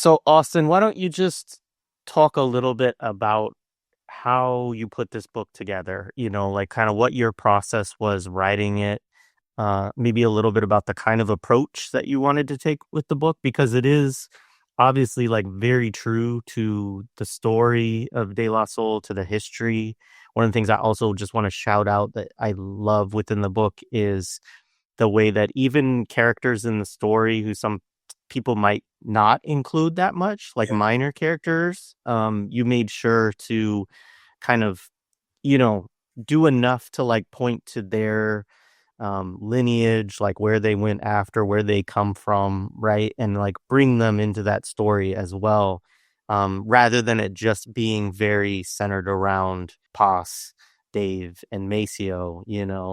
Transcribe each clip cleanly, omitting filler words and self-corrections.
So, Austin, why don't you just talk a little bit about how you put this book together? Like kind of what your process was writing it, maybe a little bit about the kind of approach that you wanted to take with the book, because it is obviously like very true to the story of De La Soul, to the history. One of the things I also just want to shout out that I love within the book is the way that even characters in the story who some people might not include that much, like Yeah. minor characters, you made sure to kind of, you know, do enough to like point to their lineage, like where they went after, where they come from, right? And like bring them into that story as well, rather than it just being very centered around Paz, Dave, and Maceo.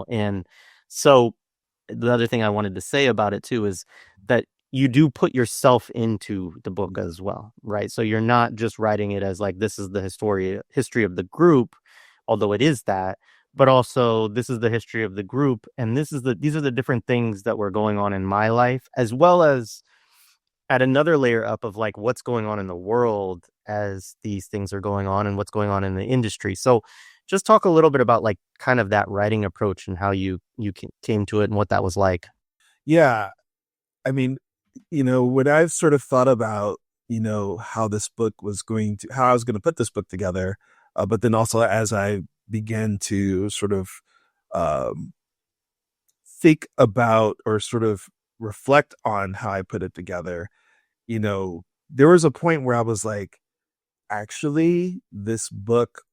And so the other thing I wanted to say about it too is that you do put yourself into the book as well, right? So you're not just writing it as like this is the history of the group, although it is that, but also this is the history of the group, and these are the different things that were going on in my life, as well as at another layer up of like what's going on in the world as these things are going on and what's going on in the industry. So just talk a little bit about like kind of that writing approach and how came to it and what that was like. Yeah. I mean, when I've sort of thought about, how I was going to put this book together, but then also as I began to sort of um, think about or sort of reflect on how I put it together, there was a point where I was like, actually, this book,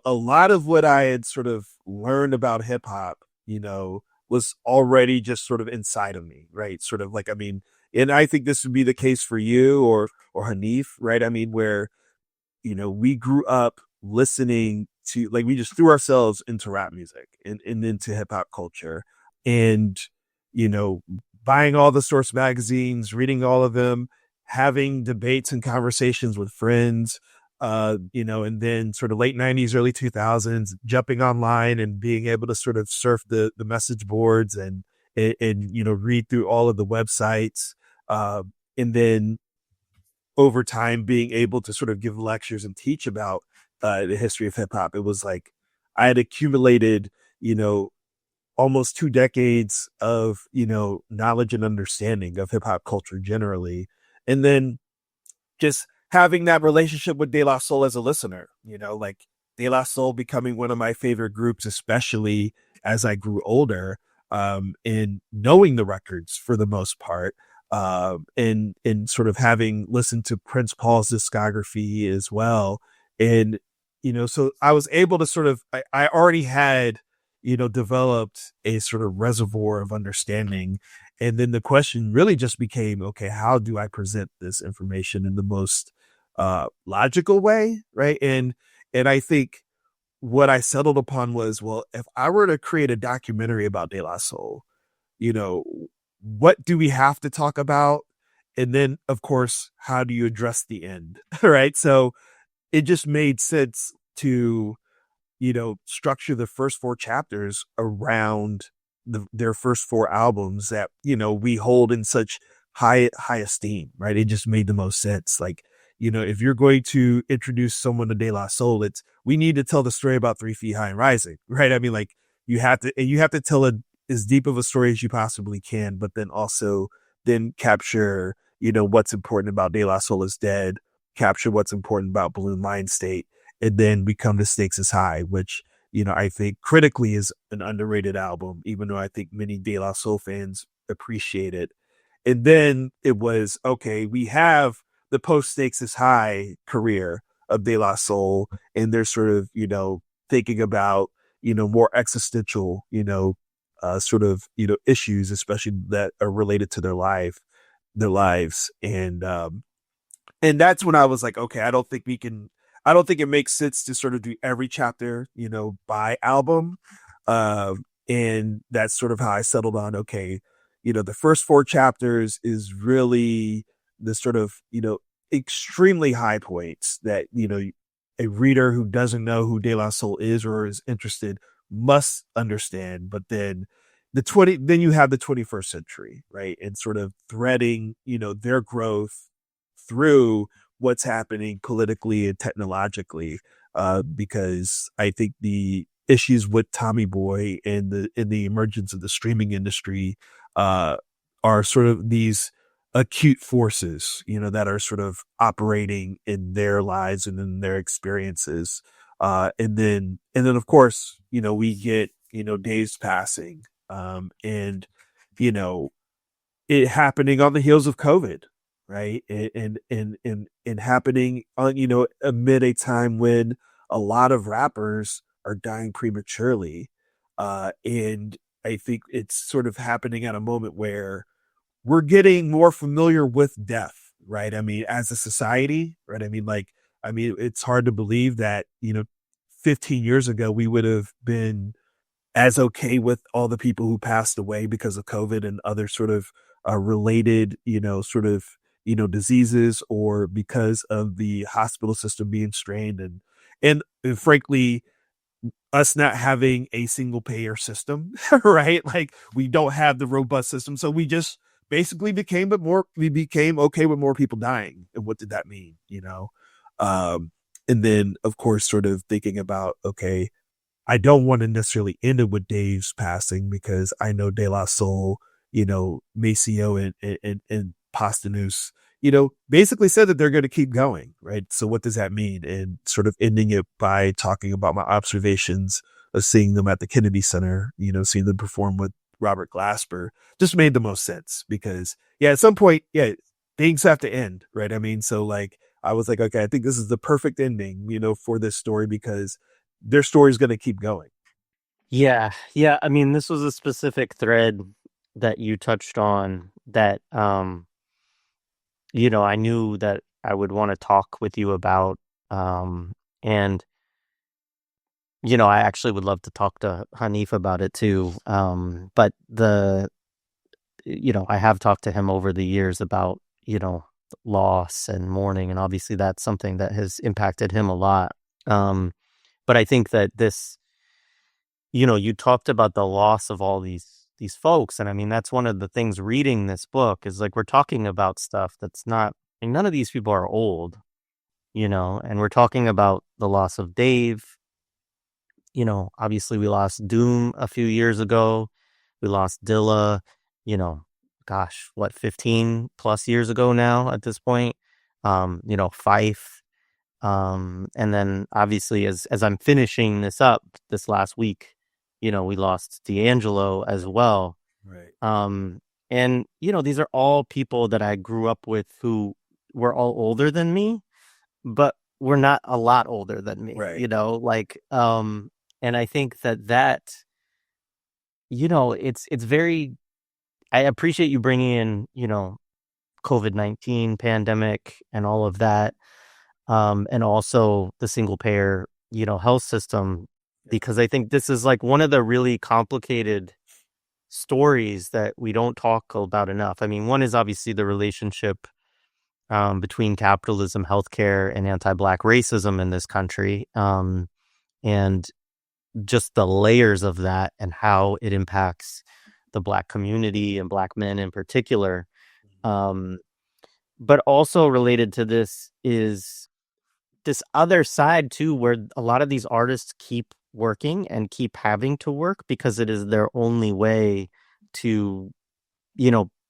a lot of what I had sort of learned about hip hop, was already just sort of inside of me, right? Sort of like, I mean, and I think this would be the case for you or Hanif, right? I mean, where, we grew up listening to like we just threw ourselves into rap music and into hip hop culture. And, you know, buying all the source magazines, reading all of them, having debates and conversations with friends, and then sort of late 90s, early 2000s, jumping online and being able to sort of surf the message boards and read through all of the websites. And then over time being able to sort of give lectures and teach about the history of hip hop. It was like I had accumulated, almost 2 decades of, knowledge and understanding of hip hop culture generally. And then just having that relationship with De La Soul as a listener, like De La Soul becoming one of my favorite groups, especially as I grew older, and knowing the records for the most part, and sort of having listened to Prince Paul's discography as well. And, so I was able to sort of, I already had, developed a sort of reservoir of understanding. And then the question really just became, okay, how do I present this information in the most logical way? Right. And I think what I settled upon was, well, if I were to create a documentary about De La Soul, you know, what do we have to talk about? And then, of course, how do you address the end? Right. So it just made sense to, structure the first four chapters around their first four albums that, we hold in such high esteem, right? It just made the most sense. Like, if you're going to introduce someone to De La Soul, we need to tell the story about 3 Feet High and Rising, right? I mean, like you have to tell as deep of a story as you possibly can, but then also then capture, what's important about De La Soul is Dead, capture what's important about Balloon Mind State, and then Become the Stakes is High, which, I think critically is an underrated album, even though I think many De La Soul fans appreciate it. And then it was, okay, we have the post Stakes is High career of De La Soul, and they're sort of, thinking about, more existential, sort of, issues, especially that are related to their lives. And that's when I was like, okay, I don't think it makes sense to sort of do every chapter, by album. And that's sort of how I settled on, okay, the first four chapters is really the sort of, extremely high points that, a reader who doesn't know who De La Soul is or is interested must understand. But then then you have the 21st century, right? And sort of threading, their growth through what's happening politically and technologically, because I think the issues with Tommy Boy and the emergence of the streaming industry uh, are sort of these acute forces, that are sort of operating in their lives and in their experiences. And then of course, we get, days passing, and, you know, it happening on the heels of COVID, right? And happening on, amid a time when a lot of rappers are dying prematurely. And I think it's sort of happening at a moment where we're getting more familiar with death, right? I mean, as a society, right? I mean, it's hard to believe that, 15 years ago, we would have been as okay with all the people who passed away because of COVID and other sort of related, diseases, or because of the hospital system being strained, and frankly, us not having a single payer system, right? Like, we don't have the robust system. So we just basically we became okay with more people dying. And what did that mean? Um, and then of course, sort of thinking about, okay, I don't want to necessarily end it with Dave's passing, because I know De La Soul, Maceo and Posthumous, basically said that they're going to keep going, right? So what does that mean? And sort of ending it by talking about my observations of seeing them at the Kennedy Center, seeing them perform with Robert Glasper, just made the most sense, because yeah, at some point, yeah, things have to end, right? I mean, so like, I was like, okay, I think this is the perfect ending, for this story, because their story is going to keep going. Yeah, yeah. I mean, this was a specific thread that you touched on that, I knew that I would want to talk with you about. And, I actually would love to talk to Hanif about it too. But I have talked to him over the years about, loss and mourning. And obviously that's something that has impacted him a lot. Um, but I think that you talked about the loss of all these folks, and I mean, that's one of the things reading this book is, like, we're talking about stuff that's not, I mean, none of these people are old, and we're talking about the loss of Dave. Obviously we lost Doom a few years ago. We lost Dilla, you know, gosh, what, 15 plus years ago now at this point. Fife. And then obviously as I'm finishing this up this last week, we lost D'Angelo as well. Right. Um, and these are all people that I grew up with who were all older than me, but were not a lot older than me, Right. like, and I think that, it's very, I appreciate you bringing in, COVID-19 pandemic and all of that, and also the single payer, health system, Yeah. because I think this is like one of the really complicated stories that we don't talk about enough. I mean, one is obviously the relationship between capitalism, healthcare, and anti-Black racism in this country, and just the layers of that and how it impacts the Black community and Black men in particular. Um, but also related to this is this other side too, where a lot of these artists keep working and keep having to work because it is their only way to,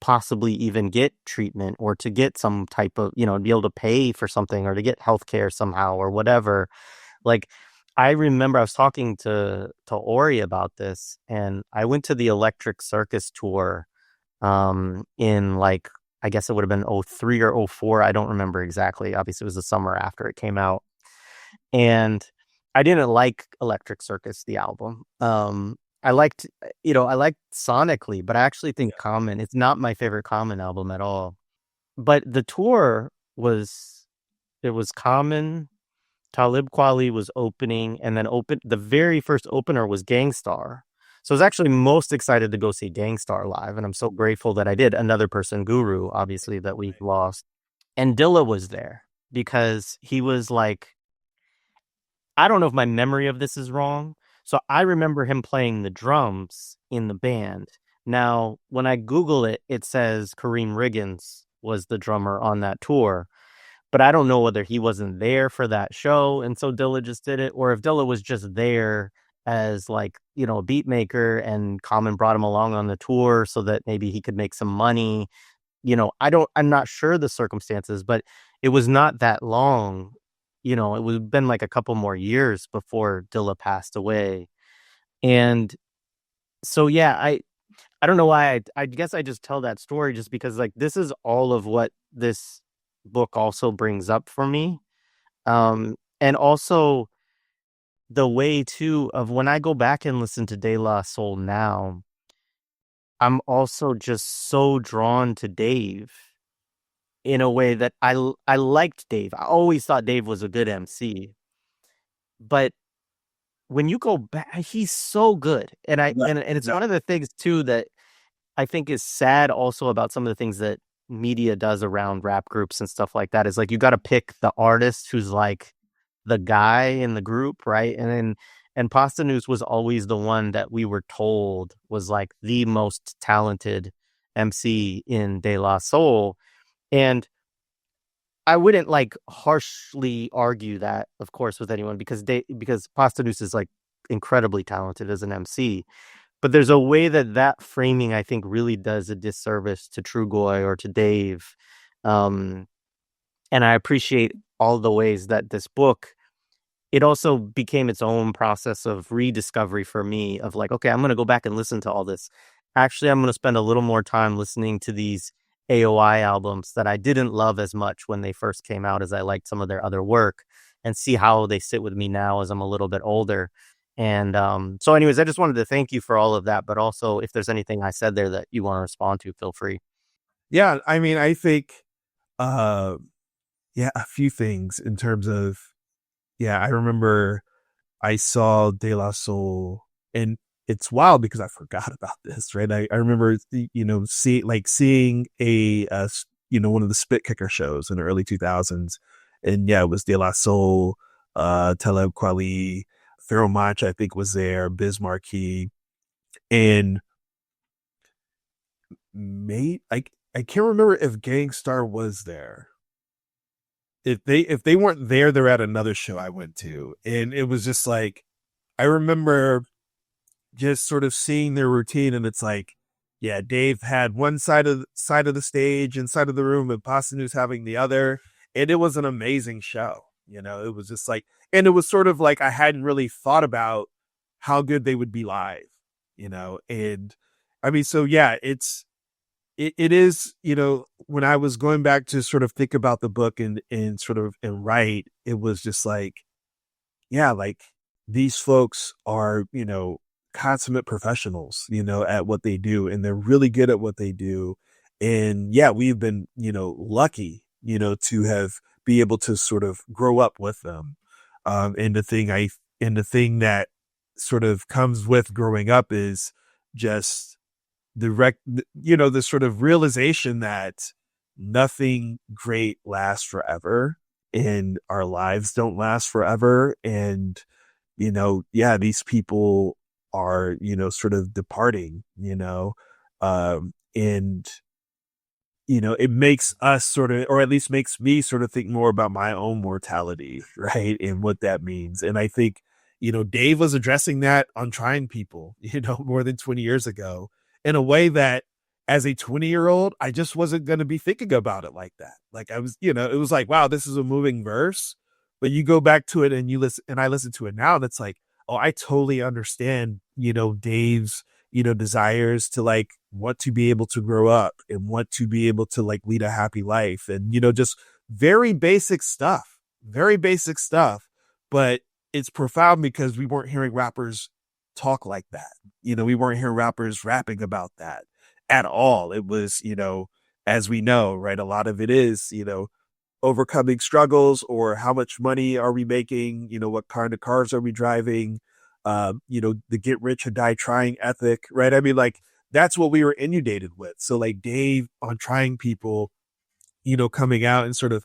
possibly even get treatment or to get some type of, be able to pay for something or to get healthcare somehow or whatever. Like, I remember I was talking to Ori about this, and I went to the Electric Circus tour in, like, I guess it would have been '03 or '04. I don't remember exactly. Obviously, it was the summer after it came out. And I didn't like Electric Circus, the album. I liked, I liked sonically, but I actually think Yeah. Common, it's not my favorite Common album at all. But the tour was, it was Common, Talib Kweli was opening, and then the very first opener was Gangstar. So I was actually most excited to go see Gangstar live, and I'm so grateful that I did. Another person, Guru, obviously, that we Right. lost. And Dilla was there because he was like, I don't know if my memory of this is wrong. So I remember him playing the drums in the band. Now, when I Google it, it says Kareem Riggins was the drummer on that tour. but I don't know whether he wasn't there for that show and so Dilla just did it, or if Dilla was just there as like, a beat maker and Common brought him along on the tour so that maybe he could make some money. I'm not sure the circumstances, but it was not that long. It was been like a couple more years before Dilla passed away. And so, yeah, I don't know why I guess I just tell that story just because like this is all of what this book also brings up for me. And also the way too of when I go back and listen to De La Soul now, I'm also just so drawn to Dave in a way that I liked Dave. I always thought Dave was a good MC, but when you go back, he's so good. And I Yeah. and it's No. one of the things too that I think is sad also about some of the things that media does around rap groups and stuff like that is like you got to pick the artist who's like the guy in the group, right? And Pasta News was always the one that we were told was like the most talented MC in De La Soul. And I wouldn't like harshly argue that, of course, with anyone because Pasta News is like incredibly talented as an MC. But there's a way that framing, I think, really does a disservice to Trugoy or to Dave. Um, and I appreciate all the ways that this book, it also became its own process of rediscovery for me of like, okay, I'm going to go back and listen to all this. Actually, I'm going to spend a little more time listening to these AOI albums that I didn't love as much when they first came out as I liked some of their other work and see how they sit with me now as I'm a little bit older. And so anyways, I just wanted to thank you for all of that. But also, if there's anything I said there that you want to respond to, feel free. Yeah, I mean, I think, uh, yeah, a few things in terms of, yeah, I remember I saw De La Soul, and it's wild because I forgot about this, right? I remember, seeing one of the Spit Kicker shows in the early 2000s. And yeah, it was De La Soul, Talib Kweli, Pharaoh Monch, I think was there, Biz Markie, and I can't remember if Gangstar was there. If they weren't there, they're at another show I went to, and it was just like I remember just sort of seeing their routine, and it's like, yeah, Dave had one side of the stage and side of the room, and Pasta News having the other, and it was an amazing show. It was just like, and it was sort of like I hadn't really thought about how good they would be live, and I mean, so yeah, it is, when I was going back to sort of think about the book and sort of and write, it was just like, yeah, like these folks are, consummate professionals, at what they do, and they're really good at what they do. And yeah, we've been, lucky, to have be able to sort of grow up with them. And the thing that sort of comes with growing up is just the sort of realization that nothing great lasts forever, and our lives don't last forever. And, yeah, these people are, sort of departing, and, it makes us sort of, or at least makes me sort of think more about my own mortality, right? And what that means. And I think, Dave was addressing that on Trying People, more than 20 years ago, in a way that as a 20-year-old, I just wasn't going to be thinking about it like that. Like I was, it was like, wow, this is a moving verse. But you go back to it and you listen, and I listen to it now, and it's like, oh, I totally understand, Dave's, desires to like want to be able to grow up and want to be able to like lead a happy life, and, just very basic stuff. But it's profound because we weren't hearing rappers talk like that. We weren't hearing rappers rapping about that at all. It was, as we know, right, a lot of it is, overcoming struggles, or how much money are we making, what kind of cars are we driving, the get rich or die trying ethic, right? I mean, like, that's what we were inundated with. So like Dave on Trying People, coming out and sort of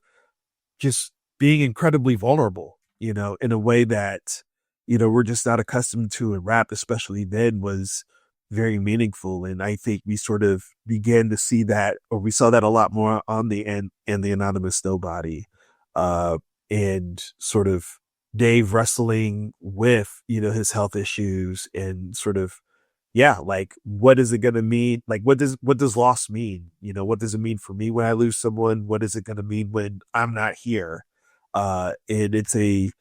just being incredibly vulnerable, in a way that, we're just not accustomed to in rap, especially then, was very meaningful. And I think we sort of began to see that, or we saw that a lot more on the end and the Anonymous Nobody. and sort of Dave wrestling with, his health issues and sort of, yeah, like what is it going to mean? Like what does loss mean? What does it mean for me when I lose someone? What is it going to mean when I'm not here? And it's a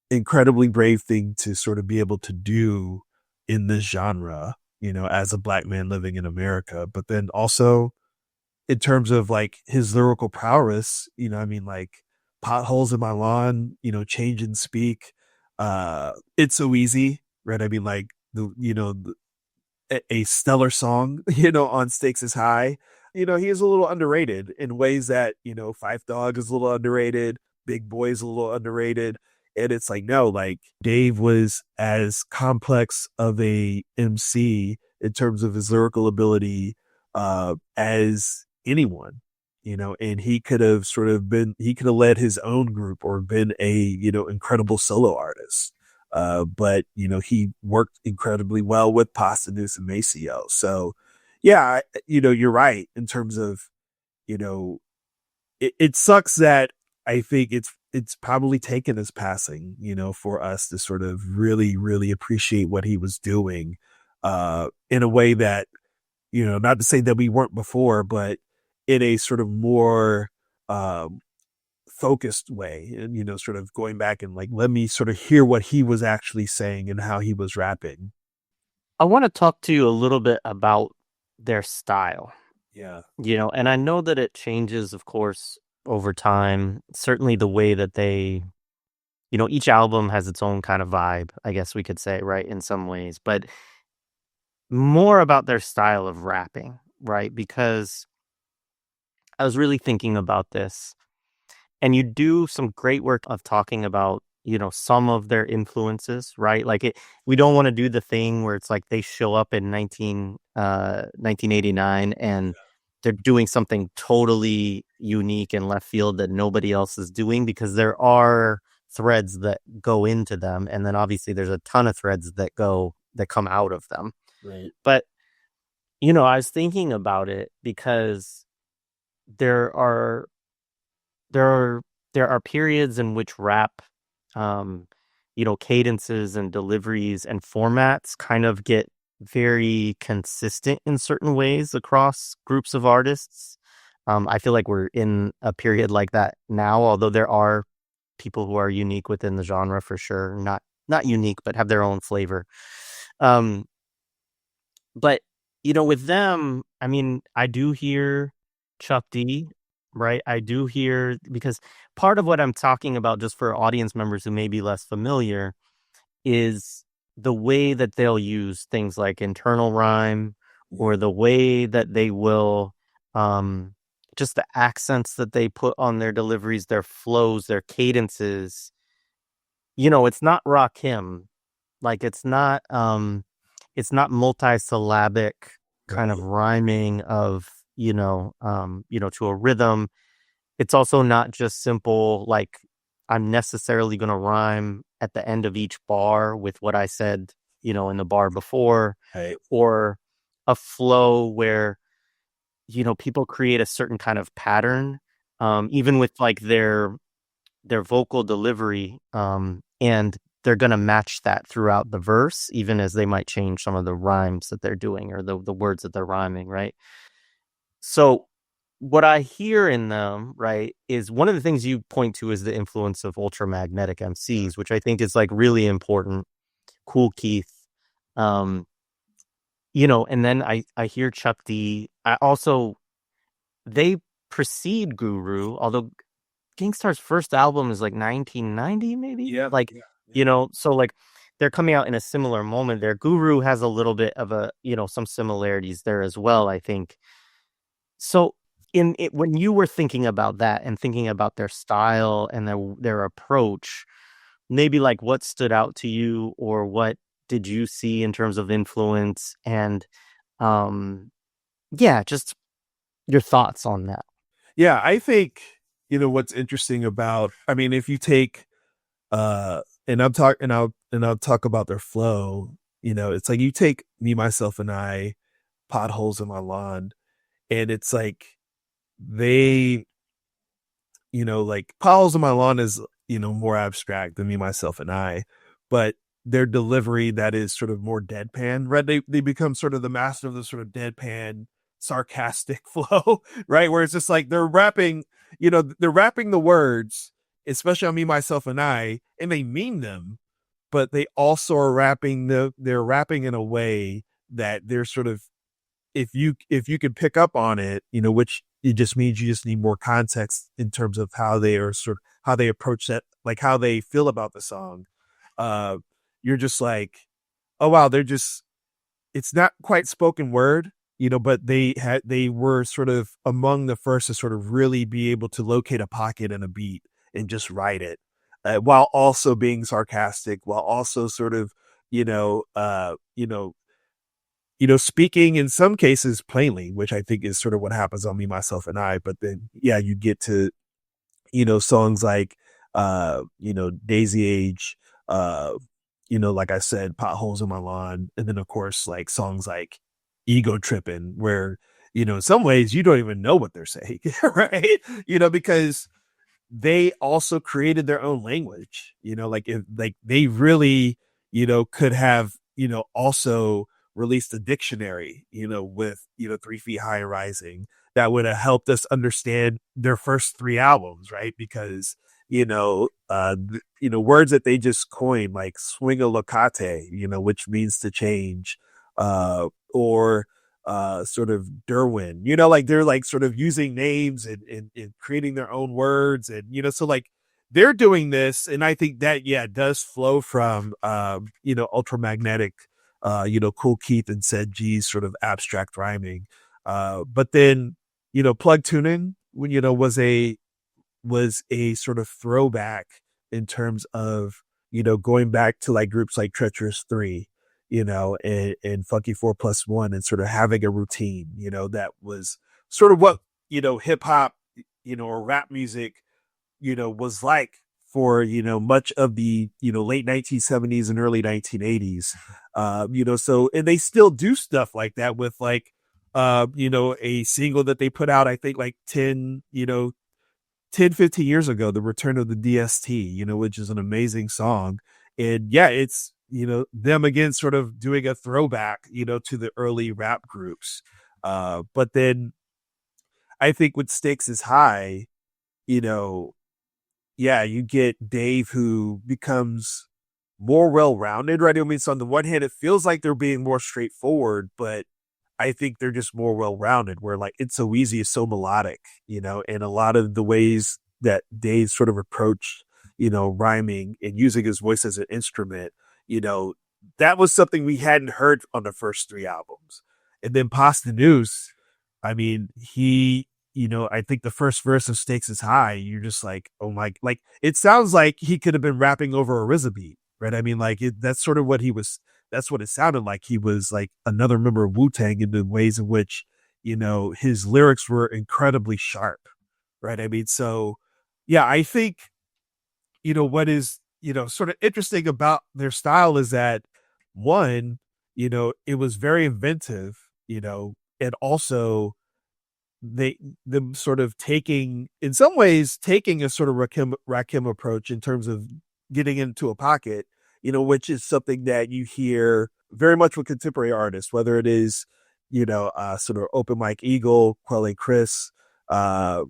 incredibly brave thing to sort of be able to do in this genre, as a black man living in America. But then also in terms of like his lyrical prowess, I mean, like potholes in my lawn, change and speak, it's so easy, right? I mean, like a stellar song, on Stakes is High. He is a little underrated in ways that, Five Dog is a little underrated, Big Boy is a little underrated. And it's like, no, like Dave was as complex of a MC in terms of his lyrical ability as anyone, and he could have led his own group or been a, incredible solo artist. But he worked incredibly well with Posthumous and Maceo. So yeah, you're right in terms of, you know, it sucks that I think it's probably taken his passing, for us to sort of really, really appreciate what he was doing, in a way that, not to say that we weren't before, but in a sort of more, um, focused way, and sort of going back and like let me sort of hear what he was actually saying and how he was rapping. I want to talk to you a little bit about their style, Yeah. and I know that it changes, of course, over time. Certainly the way that each album has its own kind of vibe, I guess we could say, right, in some ways, but more about their style of rapping, right? Because I was really thinking about this. And you do some great work of talking about, some of their influences, right? Like we don't want to do the thing where it's like they show up in 1989 and they're doing something totally unique and left field that nobody else is doing, because there are threads that go into them. And then obviously there's a ton of threads that come out of them. Right. But, I was thinking about it because there are there are there are periods in which rap, um, cadences and deliveries and formats kind of get very consistent in certain ways across groups of artists. I feel like we're in a period like that now, although there are people who are unique within the genre for sure. Not unique, but have their own flavor. Um, but, with them, I mean, I do hear Chuck D, right? I do hear, because part of what I'm talking about, just for audience members who may be less familiar, is the way that they'll use things like internal rhyme, or the way that they will, um, just the accents that they put on their deliveries, their flows, their cadences. It's not Rakim. Like it's not multisyllabic kind of Right. rhyming of, to a rhythm. It's also not just simple, like I'm necessarily going to rhyme at the end of each bar with what I said, in the bar before, Right. or a flow where, people create a certain kind of pattern, even with like their vocal delivery, and they're gonna match that throughout the verse, even as they might change some of the rhymes that they're doing, or the words that they're rhyming, right? So what I hear in them, right, is one of the things you point to is the influence of ultramagnetic MCs, which I think is like really important. Cool Keith, um, and then I hear Chuck D. I also they precede Guru, although Gangstar's first album is like 1990, maybe? Yeah. Like, Yeah. Yeah. so like they're coming out in a similar moment there. Guru has a little bit of some similarities there as well, I think. So in it, when you were thinking about that and thinking about their style and their approach, maybe like what stood out to you, or what did you see in terms of influence, and um yeah, just your thoughts on that. Yeah, I think, what's interesting about, I mean, if you take and I'll talk about their flow, it's like you take Me, Myself and I, Potholes in My Lawn, and it's like they like Potholes in My Lawn is, more abstract than Me, Myself, and I, but their delivery that is sort of more deadpan, right? They become sort of the master of the sort of deadpan, sarcastic flow, right? Where it's just like they're rapping the words, especially on Me, Myself, and I, and they mean them, but they also are they're rapping in a way that they're sort of, if you could pick up on it, which it just means you just need more context in terms of how they are sort of how they approach that, like how they feel about the song. Uh, you're just like, oh wow, they're just, it's not quite spoken word, but they were sort of among the first to sort of really be able to locate a pocket and a beat and just write it, while also being sarcastic, while also sort of, you know, uh, you know, speaking in some cases plainly, which I think is sort of what happens on Me, Myself, and I. But then, yeah, you get to, songs like, Daisy Age, uh, like I said, Potholes in My Lawn. And then, of course, like songs like Ego Trippin', where, in some ways you don't even know what they're saying, right? Because they also created their own language, like if like they really, could have, also released a dictionary, with, 3 Feet High and Rising, that would have helped us understand their first three albums, right? Because, words that they just coined, like swing a locate, which means to change, or sort of Derwin, like they're like sort of using names and creating their own words. And, so like they're doing this. And I think that, yeah, it does flow from, Ultramagnetic, Cool Keith and Said G's sort of abstract rhyming. But then, Plug Tuning, when, was a sort of throwback in terms of, going back to like groups like Treacherous Three, and Funky 4+1, and sort of having a routine, that was sort of what, hip hop, or rap music, was like for, much of the, late 1970s and early 1980s. So, and they still do stuff like that with like, a single that they put out, I think like 10, 15 years ago, The Return of the DST, which is an amazing song. And yeah, it's, them again, sort of doing a throwback, to the early rap groups. But then I think with Stakes is High, you know, yeah, you get Dave, who becomes more well-rounded, right? I mean, so on the one hand, it feels like they're being more straightforward, but I think they're just more well-rounded, where like It's So Easy is so melodic, and a lot of the ways that Dave sort of approached, rhyming and using his voice as an instrument, you know, that was something we hadn't heard on the first three albums. And then Pasta News, I mean, I think the first verse of Stakes is High, you're just like, oh my, like, it sounds like he could have been rapping over a RZA beat, right? I mean, like, that's sort of what he was, that's what it sounded like. He was like another member of Wu-Tang in the ways in which, his lyrics were incredibly sharp, right? I mean, so yeah, I think, what is, sort of interesting about their style is that, one, it was very inventive, and also they them sort of taking, in some ways, taking a sort of Rakim approach in terms of getting into a pocket, which is something that you hear very much with contemporary artists, whether it is, sort of Open Mike Eagle, Quelle Chris, the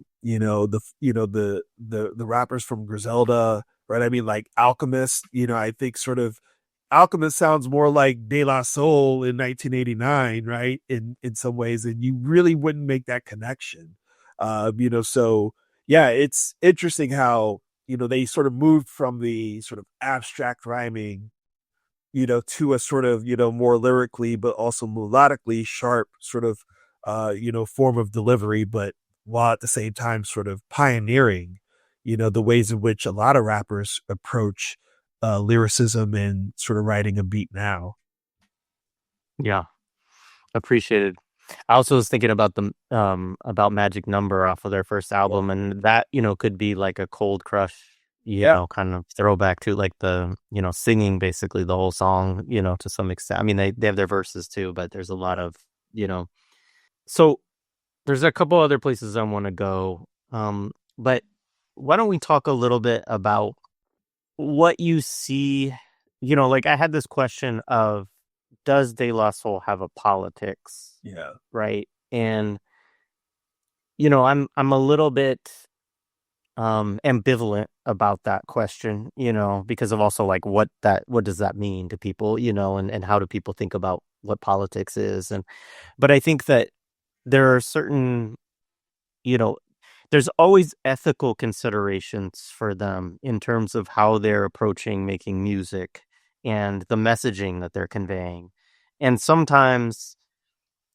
rappers from Griselda, right? I mean, like Alchemist, I think sort of Alchemist sounds more like De La Soul in 1989, right? In some ways, and you really wouldn't make that connection. So yeah, it's interesting how, they sort of moved from the sort of abstract rhyming, to a sort of, more lyrically but also melodically sharp sort of, form of delivery, but while at the same time sort of pioneering, the ways in which a lot of rappers approach lyricism and sort of writing a beat now. Yeah, appreciated. I also was thinking about the about Magic Number off of their first Yeah. album, and that, could be like a Cold Crush, Yeah. kind of throwback to like the, singing basically the whole song, to some extent. I mean, they have their verses too, but there's a lot of, you know. So there's a couple other places I want to go. But why don't we talk a little bit about what you see? Like I had this question of, does De La Soul have a politics, Yeah. right? And I'm a little bit ambivalent about that question, because of also like what does that mean to people, and how do people think about what politics is. And but I think that there are certain, you know there's always ethical considerations for them in terms of how they're approaching making music and the messaging that they're conveying. And sometimes,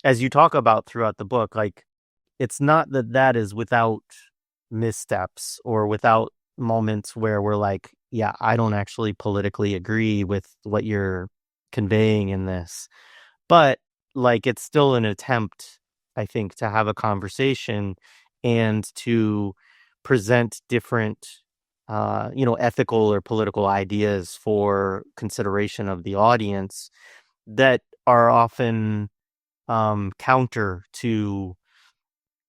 as you talk about throughout the book, like, it's not that that is without missteps or without moments where we're like, yeah, I don't actually politically agree with what you're conveying in this. But, like, it's still an attempt, I think, to have a conversation and to present different, ethical or political ideas for consideration of the audience that are often counter to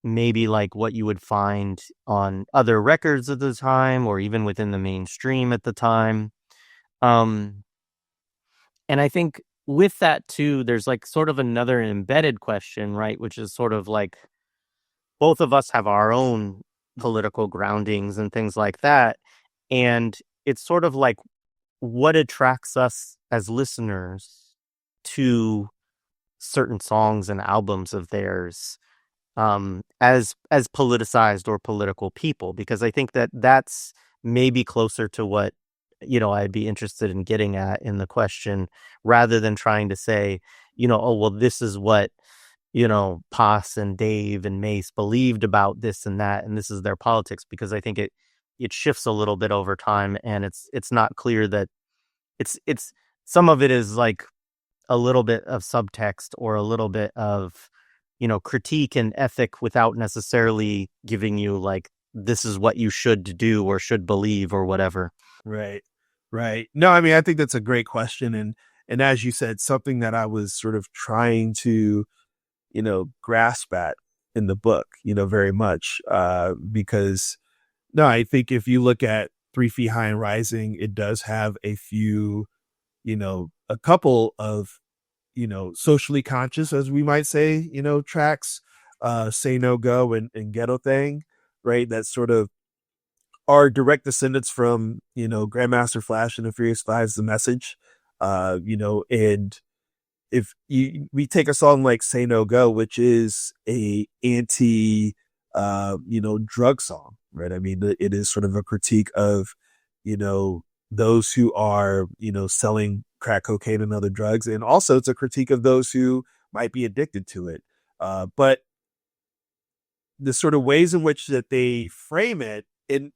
maybe like what you would find on other records at the time or even within the mainstream at the time. Um, and I think with that too, there's like sort of another embedded question, right? Which is sort of like both of us have our own political groundings and things like that. And it's sort of like what attracts us as listeners to certain songs and albums of theirs, as politicized or political people, because I think that that's maybe closer to what I'd be interested in getting at in the question, rather than trying to say, oh well, this is what Poss and Dave and Mace believed about this and that, and this is their politics, because I think it shifts a little bit over time, and it's not clear that it's some of it is like a little bit of subtext or a little bit of critique and ethic without necessarily giving you like this is what you should do or should believe or whatever. Right. Right. No, I mean, I think that's a great question. And as you said, something that I was sort of trying to, grasp at in the book, very much. Because no, I think if you look at 3 Feet High and Rising, it does have a few, a couple of, socially conscious, as we might say, tracks, Say No Go and Ghetto Thing, right? That sort of are direct descendants from, Grandmaster Flash and the Furious Five's The Message. And if we take a song like Say No Go, which is a anti drug song, right? I mean, it is sort of a critique of, you know, those who are, selling crack cocaine and other drugs. And also it's a critique of those who might be addicted to it. But the sort of ways in which that they frame it, and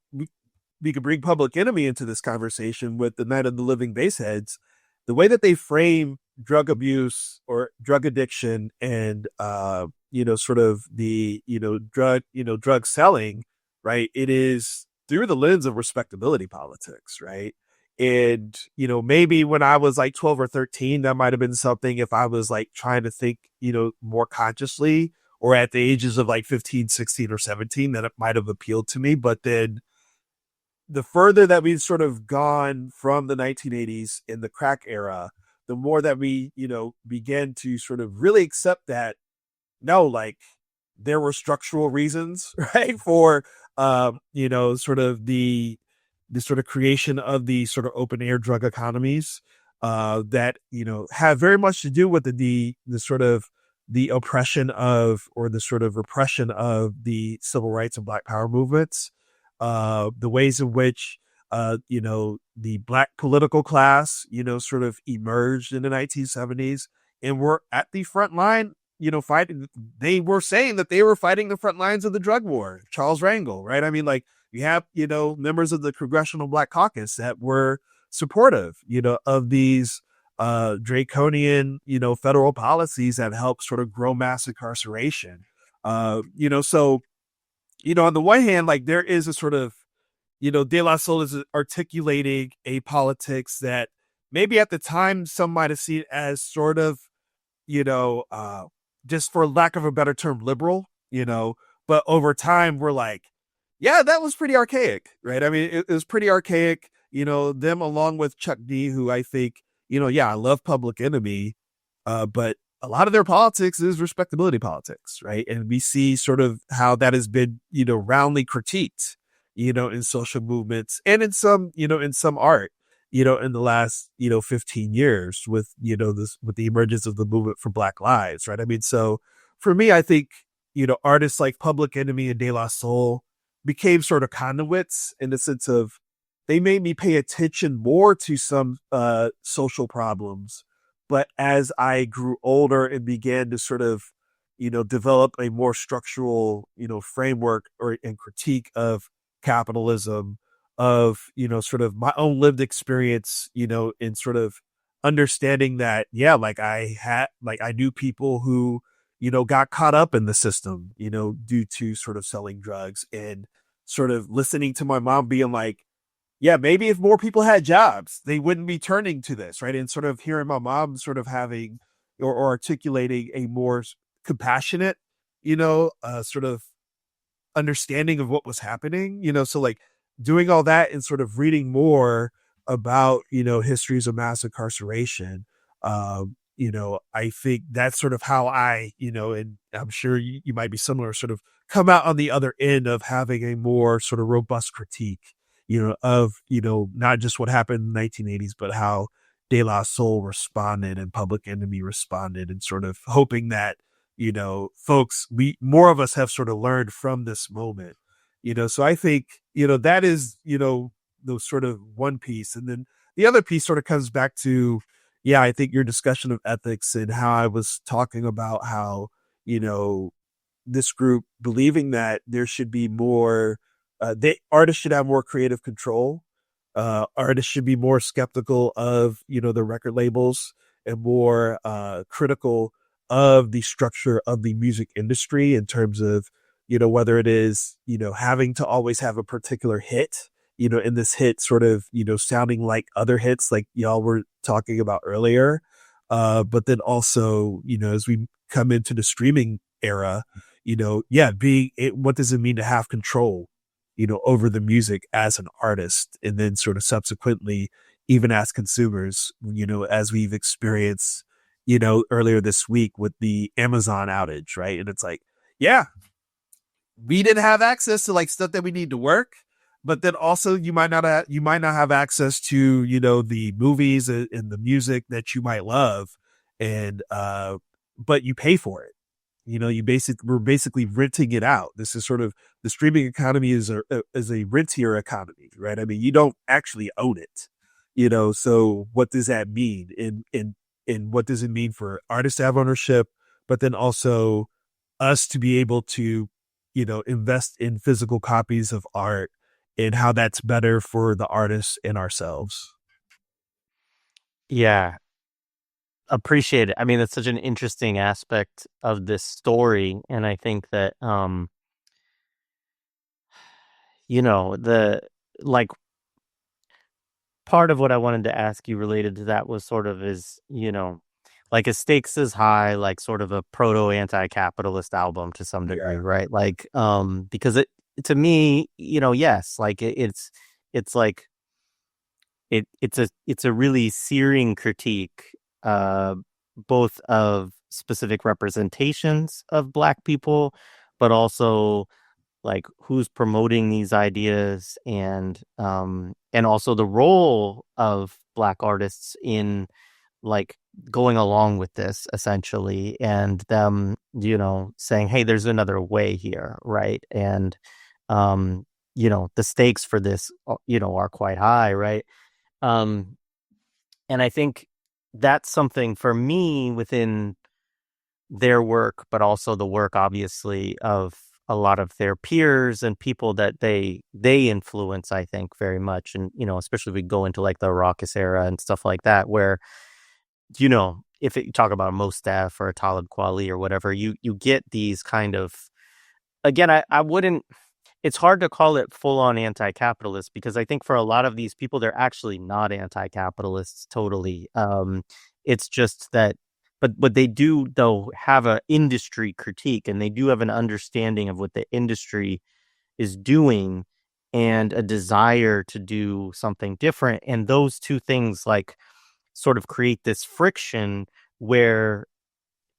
we could bring Public Enemy into this conversation with the Night of the Living Bassheads, the way that they frame drug abuse or drug addiction and sort of the drug selling, right? It is through the lens of respectability politics, right? And maybe when I was like 12 or 13, that might have been something, if I was like trying to think more consciously, or at the ages of like 15, 16, or 17, that it might have appealed to me. But then the further that we've sort of gone from the 1980s in the crack era, the more that we, began to sort of really accept that, no, like, there were structural reasons, right, for, sort of the sort of creation of the sort of open air drug economies, that, have very much to do with the sort of the oppression of, or the sort of repression of the civil rights and Black Power movements, the ways in which, the Black political class, sort of emerged in the 1970s and were at the front line, fighting. They were saying that they were fighting the front lines of the drug war. Charles Rangel, right? I mean, like, you have, members of the Congressional Black Caucus that were supportive, of these draconian, federal policies that help sort of grow mass incarceration. So, on the one hand, like, there is a sort of, De La Soul is articulating a politics that maybe at the time some might have seen as sort of, just for lack of a better term, liberal, but over time we're like, Yeah, that was pretty archaic, right? I mean, it was pretty archaic. Them along with Chuck D, who I think, yeah, I love Public Enemy, but a lot of their politics is respectability politics, right? And we see sort of how that has been, roundly critiqued, in social movements and in some art, in the last, 15 years with, this with the emergence of the movement for Black Lives, right? I mean, so for me, I think, artists like Public Enemy and De La Soul became sort of conduits in the sense of they made me pay attention more to some social problems. But as I grew older and began to sort of, develop a more structural, framework or and critique of capitalism, of, sort of my own lived experience, in sort of understanding that, yeah, like I knew people who, got caught up in the system, due to sort of selling drugs, and sort of listening to my mom being like, yeah, maybe if more people had jobs, they wouldn't be turning to this, right? And sort of hearing my mom sort of having or articulating a more compassionate, sort of understanding of what was happening, so like doing all that and sort of reading more about, histories of mass incarceration. I think that's sort of how I, and I'm sure you might be similar, sort of come out on the other end of having a more sort of robust critique, of, not just what happened in the 1980s, but how De La Soul responded and Public Enemy responded, and sort of hoping that, folks, more of us have sort of learned from this moment, so I think, that is, the sort of one piece. And then the other piece sort of comes back to, yeah, I think your discussion of ethics and how I was talking about how, you know, this group believing that there should be more, artists should have more creative control. Artists should be more skeptical of, the record labels, and more critical of the structure of the music industry in terms of, whether it is, having to always have a particular hit, in this hit sort of, sounding like other hits like y'all were talking about earlier. But then also, as we come into the streaming era, yeah, what does it mean to have control, over the music as an artist? And then sort of subsequently, even as consumers, as we've experienced, earlier this week with the Amazon outage, right? And it's like, yeah, we didn't have access to like stuff that we need to work, but then also you might not have access to, the movies and the music that you might love, and but you pay for it. We're basically renting it out. This is sort of, the streaming economy is a rentier economy, right? I mean, you don't actually own it, so what does that mean? And what does it mean for artists to have ownership, but then also us to be able to, invest in physical copies of art, and how that's better for the artists and ourselves. Yeah, appreciate it. I mean, that's such an interesting aspect of this story, and I think that the like part of what I wanted to ask you related to that was sort of is, like a stakes is high, like sort of a proto anti-capitalist album to some degree, Yeah. right? Like, because it to me, yes, like it's like it's a really searing critique, uh, both of specific representations of Black people, but also like who's promoting these ideas, and also the role of Black artists in like going along with this essentially, and them saying, hey, there's another way here, right? And um the stakes for this are quite high, right? um and I think that's something for me within their work, but also the work, obviously, of a lot of their peers and people that they influence, I think, very much. And, especially if we go into like the raucous era and stuff like that, where, if you talk about a Mostaf or a Talib Kweli or whatever, you get these kind of, again, I wouldn't, it's hard to call it full on anti-capitalist, because I think for a lot of these people, they're actually not anti-capitalists totally. It's just that, but they do though have a industry critique, and they do have an understanding of what the industry is doing and a desire to do something different. And those two things like sort of create this friction where,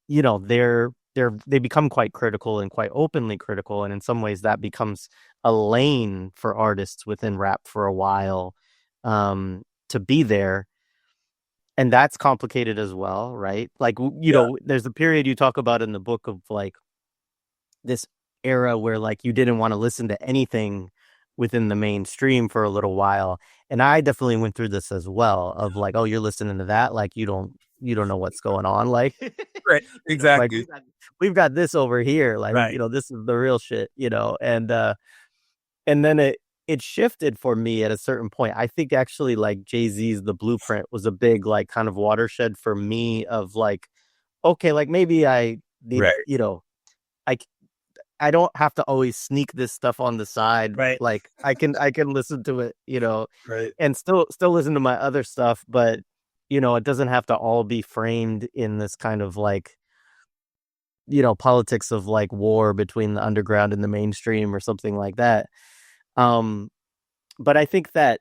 they become quite critical and quite openly critical. And in some ways that becomes a lane for artists within rap for a while, to be there. And that's complicated as well, right? Like, Yeah. there's a period you talk about in the book of like this era where like you didn't want to listen to anything within the mainstream for a little while. And I definitely went through this as well of like, oh, you're listening to that, like you don't know what's going on. Like, Right. like Exactly. we've got this over here. Like, Right. this is the real shit, and then it shifted for me at a certain point. I think actually like Jay-Z's The Blueprint was a big like kind of watershed for me of like, okay, like maybe I need, Right. I I don't have to always sneak this stuff on the side. Right. Like I can listen to it, Right. and still listen to my other stuff, but it doesn't have to all be framed in this kind of like, politics of like war between the underground and the mainstream or something like that. Um, but I think that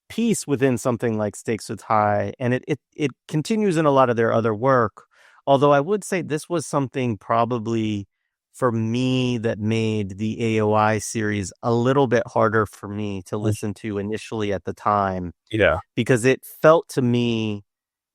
piece within something like Stakes is High, and it continues in a lot of their other work. Although I would say this was something probably for me that made the AOI series a little bit harder for me to Mm. listen to initially at the time, Yeah. because it felt to me,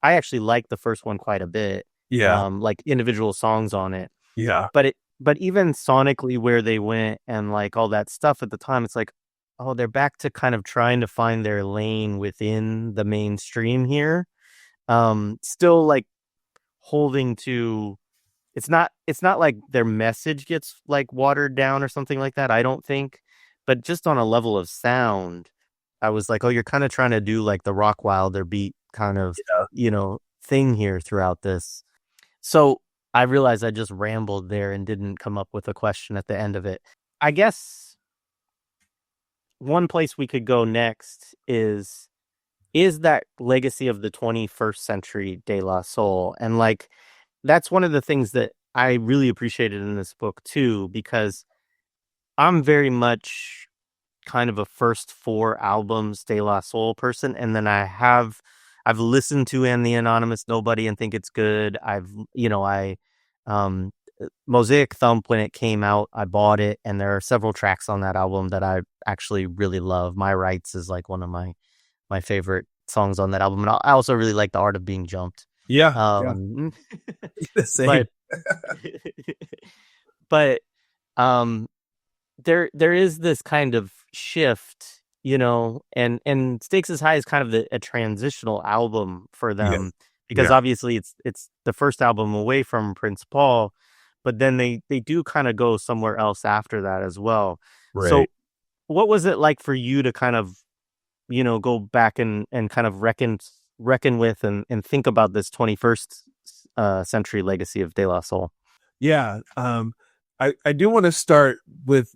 I actually liked the first one quite a bit, Yeah. like individual songs on it, Yeah. but even sonically where they went and like all that stuff at the time, it's like, oh, they're back to kind of trying to find their lane within the mainstream here. Still like holding to, it's not like their message gets like watered down or something like that, I don't think. But just on a level of sound, I was like, oh, you're kind of trying to do like the Rock Wilder beat kind of, Yeah. thing here throughout this. So I realized I just rambled there and didn't come up with a question at the end of it. I guess one place we could go next is that legacy of the 21st century De La Soul. And like that's one of the things that I really appreciated in this book too, because I'm very much kind of a first four albums De La Soul person, and then I've listened to And the Anonymous Nobody and think it's good. I um Mosaic Thump, when it came out, I bought it, and there are several tracks on that album that I actually really love. My Rights is like one of my favorite songs on that album, and I also really like The Art of Being Jumped. Yeah. Yeah. Um, The same. but but um there is this kind of shift, and Stakes is High is kind of a transitional album for Yeah. them, because Yeah. obviously it's the first album away from Prince Paul, but then they do kind of go somewhere else after that as well. So Right. what was it like for you to kind of, go back and kind of reckon with and think about this 21st century legacy of De La Soul? Yeah. I do want to start with,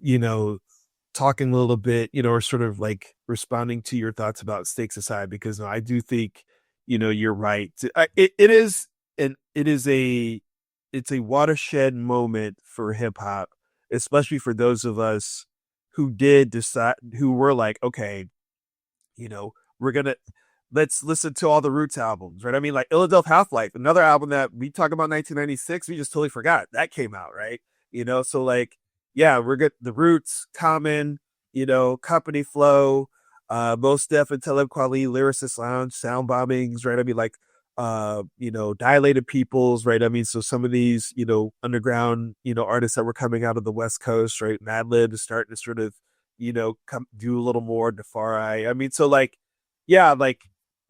talking a little bit, or sort of like responding to your thoughts about Stakes Aside, because I do think, you're right. It is it's a watershed moment for hip hop, especially for those of us who did decide, who were like, okay, we're gonna let's listen to all the Roots albums, right? I mean, like Philadelphia Half Life, another album that we talk about 1996, we just totally forgot that came out, right? So like, yeah, we're good. The Roots, Common, Company Flow, Most Def and Talib Kweli, Lyricist Lounge, Sound Bombings, right? I mean, like, Dilated Peoples, right? I mean, so some of these, underground, artists that were coming out of the West Coast, right? Madlib is starting to sort of, come do a little more. Defari. I mean, so like, yeah, like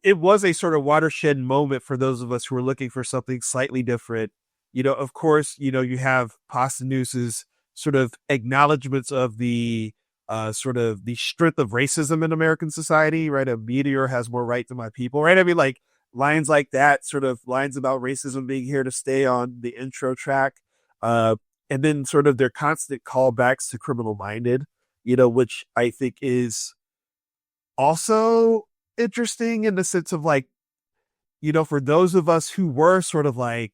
it was a sort of watershed moment for those of us who were looking for something slightly different. Of course, you have Pastanuse's sort of acknowledgments of the sort of the strength of racism in American society, right? A meteor has more right than my people, right? I mean, like lines like that, sort of lines about racism being here to stay on the intro track. Uh, and then sort of their constant callbacks to Criminal Minded, which I think is also interesting in the sense of like, for those of us who were sort of like,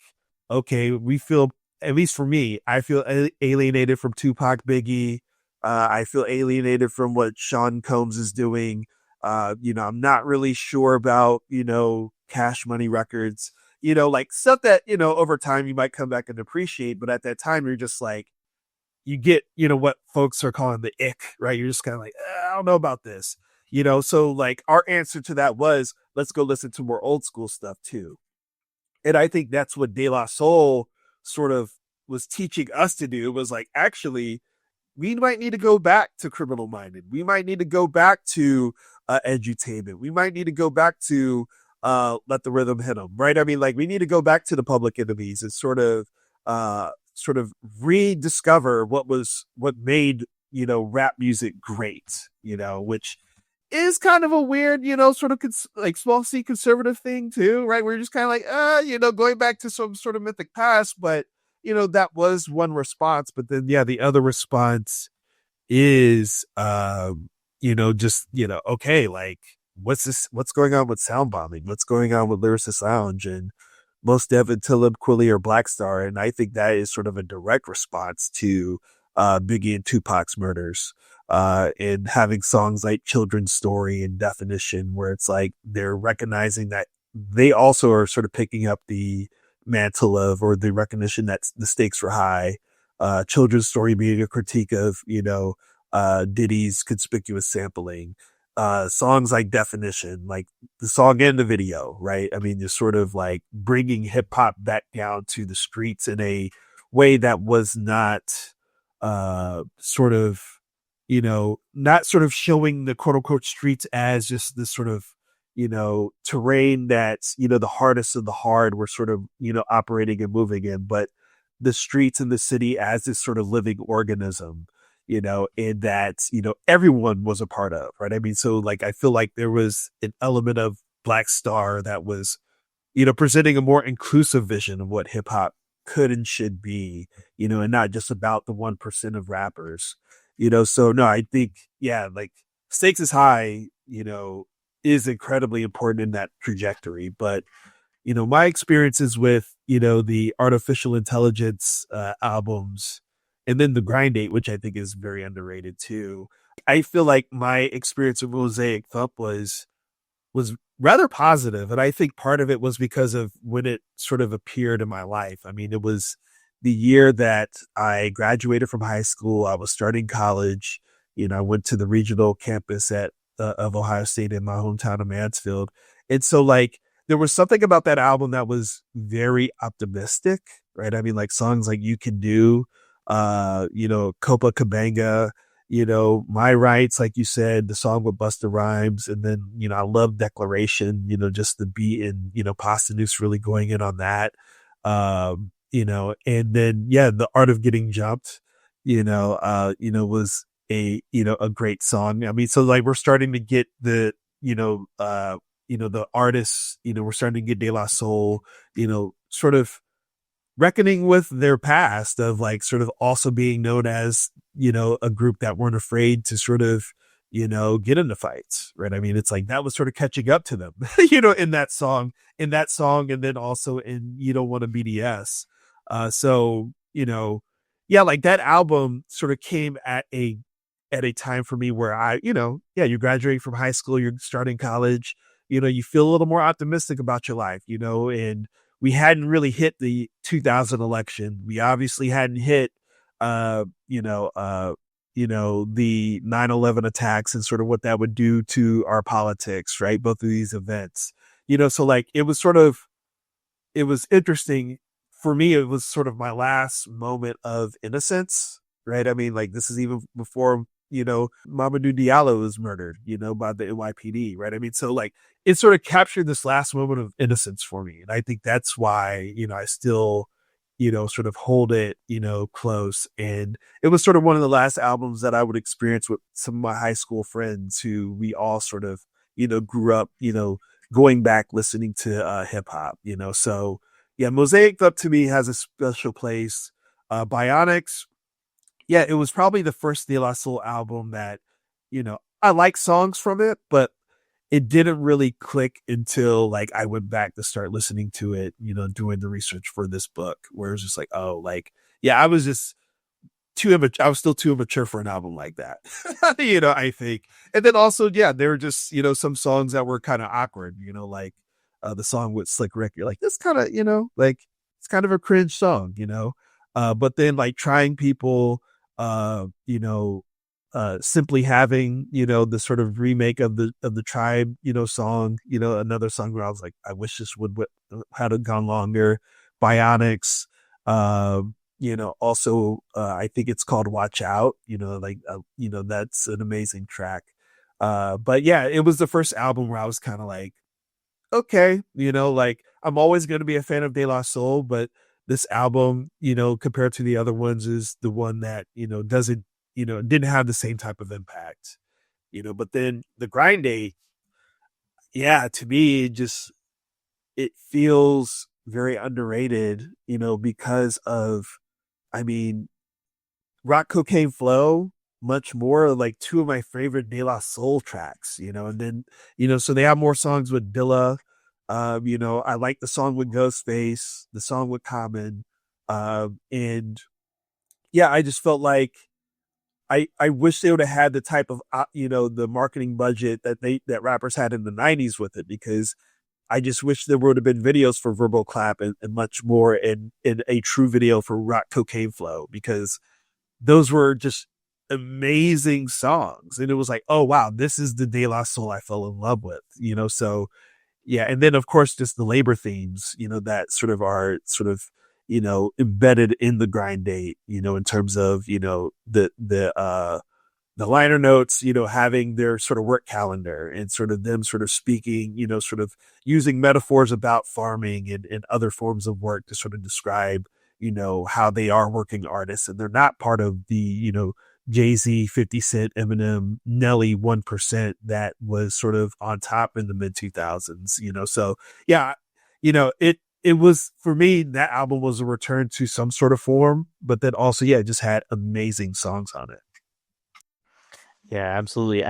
okay, we feel, at least for me, I feel alienated from Tupac, Biggie, I feel alienated from what Sean Combs is doing. I'm not really sure about, Cash Money Records, like stuff that, over time you might come back and appreciate. But at that time, you're just like, you get, what folks are calling the ick, right? You're just kind of like, I don't know about this, So like our answer to that was, let's go listen to more old school stuff too. And I think that's what De La Soul sort of was teaching us to do, was like, actually, we might need to go back to Criminal Minded. We might need to go back to Edutainment. We might need to go back to Let the Rhythm Hit 'Em, right? I mean, like we need to go back to the Public Enemies and sort of rediscover what made rap music great, which is kind of a weird, sort of like small c conservative thing too, right? We're just kind of like, going back to some sort of mythic past, but that was one response. But then, yeah, the other response is, just, okay, like, what's going on with sound bombing? What's going on with Lyricist Lounge and Most Dev and Tillib Quilly or Black Star? And I think that is sort of a direct response to Biggie and Tupac's murders. And having songs like Children's Story and Definition, where it's like they're recognizing that they also are sort of picking up the mantle of, or the recognition that the stakes were high. Children's Story being a critique of, Diddy's conspicuous sampling. Songs like Definition, like the song and the video, right? I mean, just sort of like bringing hip hop back down to the streets in a way that was not, sort of, not sort of showing the quote unquote streets as just this sort of, terrain that's, the hardest of the hard were sort of, operating and moving in, but the streets in the city as this sort of living organism, and that, everyone was a part of, right? I mean, so like, I feel like there was an element of Black Star that was, presenting a more inclusive vision of what hip hop could and should be, and not just about the 1% of rappers, so no, I think, yeah, like stakes is high, is incredibly important in that trajectory. But, my experiences with, the artificial intelligence albums, and then the Grind Date, which I think is very underrated too. I feel like my experience with Mosaic Thump was rather positive, and I think part of it was because of when it sort of appeared in my life. I mean, it was the year that I graduated from high school. I was starting college. I went to the regional campus of Ohio State in my hometown of Mansfield, and so like there was something about that album that was very optimistic, right? I mean, like songs like You Can Do, Copacabana, My Rights, like you said, the song with Busta Rhymes. And then, I love Declaration, just the beat and, Posthumous really going in on that. And then, yeah, The Art of Getting Jumped, was a great song. I mean, so like we're starting to get the artists, we're starting to get De La Soul, sort of reckoning with their past of like sort of also being known as, a group that weren't afraid to sort of, get into fights, right? I mean, it's like that was sort of catching up to them, in that song, and then also in You Don't Want to BDS. So, yeah, like that album sort of came at a time for me where yeah, you're graduating from high school, you're starting college, you feel a little more optimistic about your life, and we hadn't really hit the 2000 election. We obviously hadn't hit, the 9/11 attacks and sort of what that would do to our politics, right? Both of these events, so like it was interesting for me. It was sort of my last moment of innocence, right? I mean, like this is even before, Mamadou Diallo was murdered, by the NYPD, right? I mean, so like it sort of captured this last moment of innocence for me. And I think that's why, I still, sort of hold it, close. And it was sort of one of the last albums that I would experience with some of my high school friends who we all sort of, grew up, going back listening to hip hop, so yeah, Mosaic Up to me has a special place. Bionics, yeah, it was probably the first De La Soul album that, I like songs from it, but it didn't really click until like I went back to start listening to it, doing the research for this book, where it was just like, oh, like, yeah, I was just too immature. I was still too immature for an album like that. I think. And then also, yeah, there were just, some songs that were kind of awkward, like the song with Slick Rick. You're like, this kind of, like it's kind of a cringe song. But then like Trying People, uh, you know, simply having, the sort of remake of the Tribe, song, another song where I was like, I wish this would had gone longer. Bionics, also, I think it's called Watch Out, like, that's an amazing track. But yeah, it was the first album where I was kind of like, okay, like I'm always going to be a fan of De La Soul, but this album, compared to the other ones, is the one that, doesn't, didn't have the same type of impact, but then the Grind Day, yeah, to me, it feels very underrated, because of, I mean, Rock Cocaine Flow, much more like two of my favorite De La Soul tracks, and then, so they have more songs with Dilla. I like the song with Ghostface, the song with Common. And yeah, I just felt like I wish they would have had the type of, the marketing budget that rappers had in the 90s with it, because I just wish there would have been videos for Verbal Clap and much more in a true video for Rock Cocaine Flow, because those were just amazing songs. And it was like, oh wow, this is the De La Soul I fell in love with, so yeah. And then of course just the labor themes, that sort of are sort of, embedded in the Grind Date, in terms of, the liner notes, having their sort of work calendar and sort of them sort of speaking, sort of using metaphors about farming and other forms of work to sort of describe, how they are working artists and they're not part of the, Jay-Z, 50 Cent, Eminem, Nelly 1% that was sort of on top in the mid 2000s, so yeah, it was, for me, that album was a return to some sort of form, but then also, yeah, it just had amazing songs on it. Yeah, absolutely.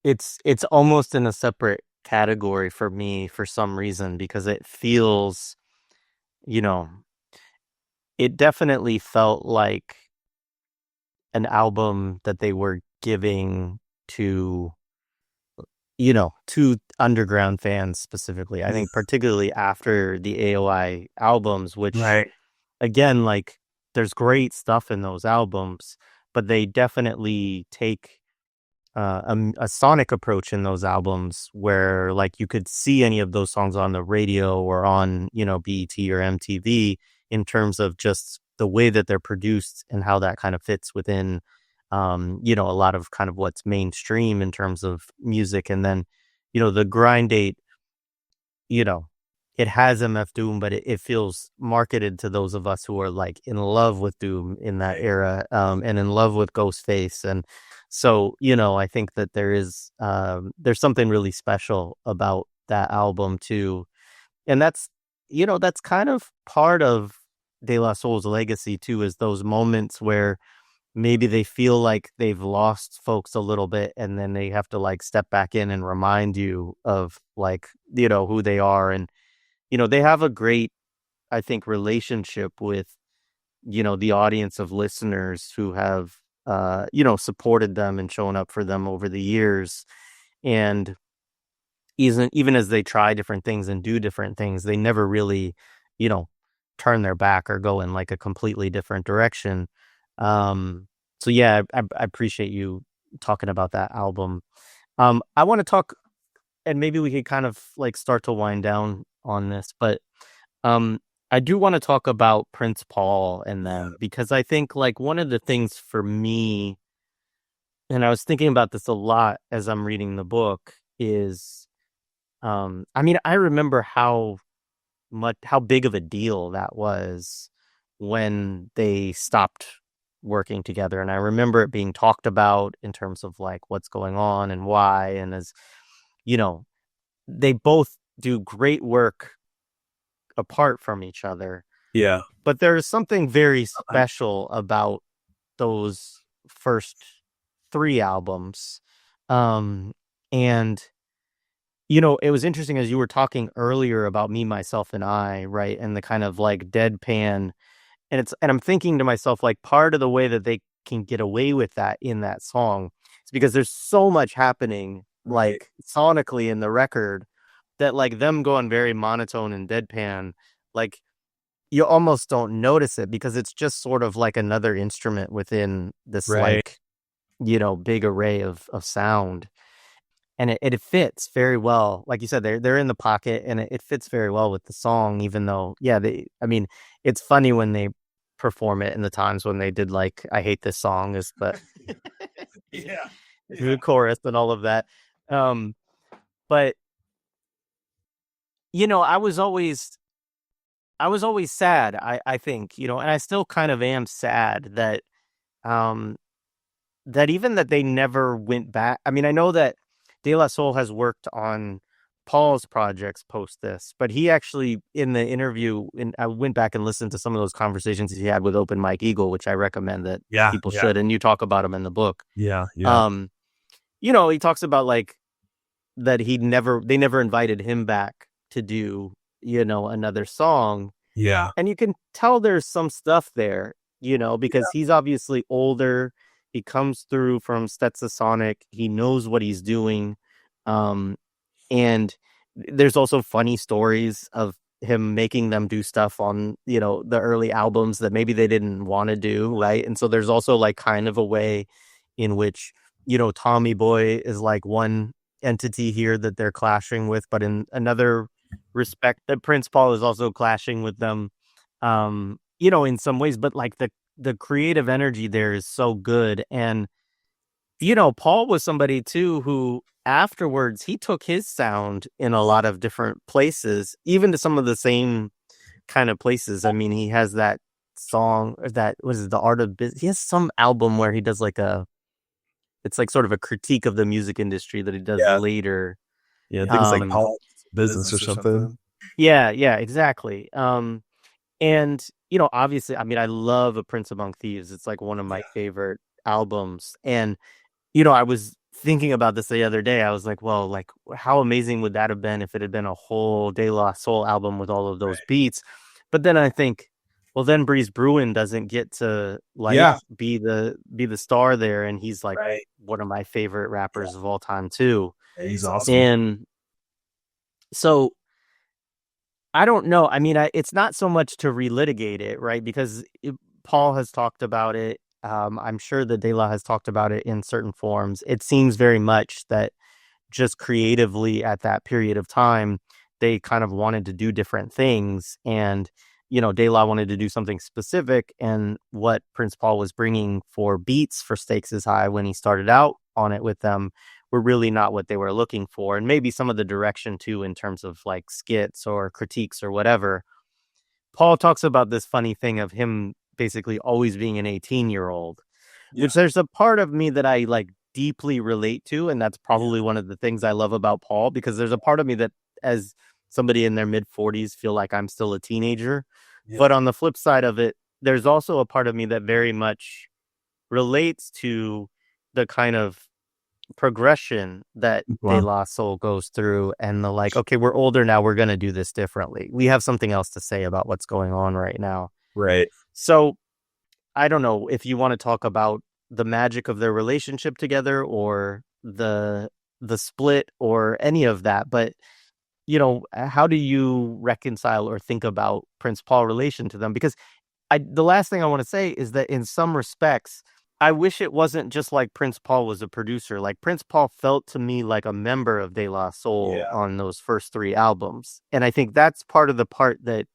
It's almost in a separate category for me for some reason because it feels, you know, it definitely felt like an album that they were giving to, to underground fans specifically. I Yeah. think particularly after the AOI albums, which Right. again, like there's great stuff in those albums, but they definitely take a sonic approach in those albums where like you could see any of those songs on the radio or on, BET or MTV in terms of just the way that they're produced and how that kind of fits within, a lot of kind of what's mainstream in terms of music. And then, the Grind Date, you know, it has MF Doom, but it feels marketed to those of us who are like in love with Doom in that Right. era, and in love with Ghostface. And so, I think that there's something really special about that album too. And that's kind of part of De La Soul's legacy too, is those moments where maybe they feel like they've lost folks a little bit and then they have to like step back in and remind you of like, who they are. And they have a great, I think, relationship with, the audience of listeners who have, supported them and shown up for them over the years. And even as they try different things and do different things, they never really, you know, turn their back or go in like a completely different direction. So yeah, I appreciate you talking about that album. I want to talk, and maybe we could kind of like start to wind down on this, but um, I do want to talk about Prince Paul and Yeah. them because I think like one of the things for me, and I was thinking about this a lot as I'm reading the book, is I mean, I remember how big of a deal that was when they stopped working together, and I remember it being talked about in terms of like what's going on and why, and as you know, they both do great work apart from each other. Yeah. But there is something very I, special about those first 3 albums. Um, and, it was interesting as you were talking earlier about Me, Myself, and I, right? And the kind of like deadpan and I'm thinking to myself, like, part of the way that they can get away with that in that song is because there's so much happening, Right. like, sonically in the record that, like, them going very monotone and deadpan, like, you almost don't notice it because it's just sort of like another instrument within this, Right. like, big array of sound. And it fits very well. Like you said, they're in the pocket, and it fits very well with the song, even though, yeah, I mean, it's funny when they perform it, and the times when they did, like, "I Hate This Song" is Yeah. the Yeah. chorus and all of that. Um, but, I was always sad, I think, and I still kind of am sad um that even that they never went back. I mean, I know that De La Soul has worked on Paul's projects post this, but he actually, in the interview, and I went back and listened to some of those conversations he had with Open Mike Eagle, which I recommend that Yeah. people Yeah. should, and you talk about him in the book. Yeah. Yeah. Um, he talks about, like, that they never invited him back to do, another song. Yeah. And you can tell there's some stuff there, because he's obviously older. He comes through from Stetsasonic. He knows what he's doing. Um, and there's also funny stories of him making them do stuff on, the early albums that maybe they didn't want to do, right? And so there's also, like, kind of a way in which, Tommy Boy is like one entity here that they're clashing with, but in another respect that Prince Paul is also clashing with them, in some ways, but, like, the creative energy there is so good. And Paul was somebody too who afterwards he took his sound in a lot of different places, even to some of the same kind of places. I mean, he has that song, or that was it, The Art of Business. He has some album where he does like it's like sort of a critique of the music industry that he does Yeah. later. Yeah. I think it's like Um, politics, business or something. yeah, exactly. And obviously, I mean, I love A Prince Among Thieves. It's like one of my favorite albums. And I was thinking about this the other day. I was like, well, like, how amazing would that have been if it had been a whole De La Soul album with all of those beats? But then I think, well, then Breeze Bruin doesn't get to, like, Yeah. be the star there, and he's like Right. one of my favorite rappers of all time too. Yeah, he's awesome. And so I don't know. I mean, it's not so much to relitigate it, right? Because Paul has talked about it. I'm sure that De La has talked about it in certain forms. It seems very much that just creatively at that period of time, they kind of wanted to do different things. And, De La wanted to do something specific. And what Prince Paul was bringing for beats for Stakes is High when he started out on it with them were really not what they were looking for. And maybe some of the direction too, in terms of like skits or critiques or whatever. Paul talks about this funny thing of him basically always being an 18-year-old, which there's a part of me that I, like, deeply relate to. And that's probably one of the things I love about Paul, because there's a part of me that, as somebody in their mid 40s, feel like I'm still a teenager. But on the flip side of it, there's also a part of me that very much relates to the kind of progression that De Wow. La Soul goes through, and the, like, okay, we're older now, we're going to do this differently. We have something else to say about what's going on right now. Right. So I don't know if you want to talk about the magic of their relationship together, or the split, or any of that, but how do you reconcile or think about Prince Paul relation to them? Because the last thing I want to say is that in some respects, I wish it wasn't just like Prince Paul was a producer. Like, Prince Paul felt to me like a member of De La Soul Yeah. on those first three albums. And I think that's part of the part that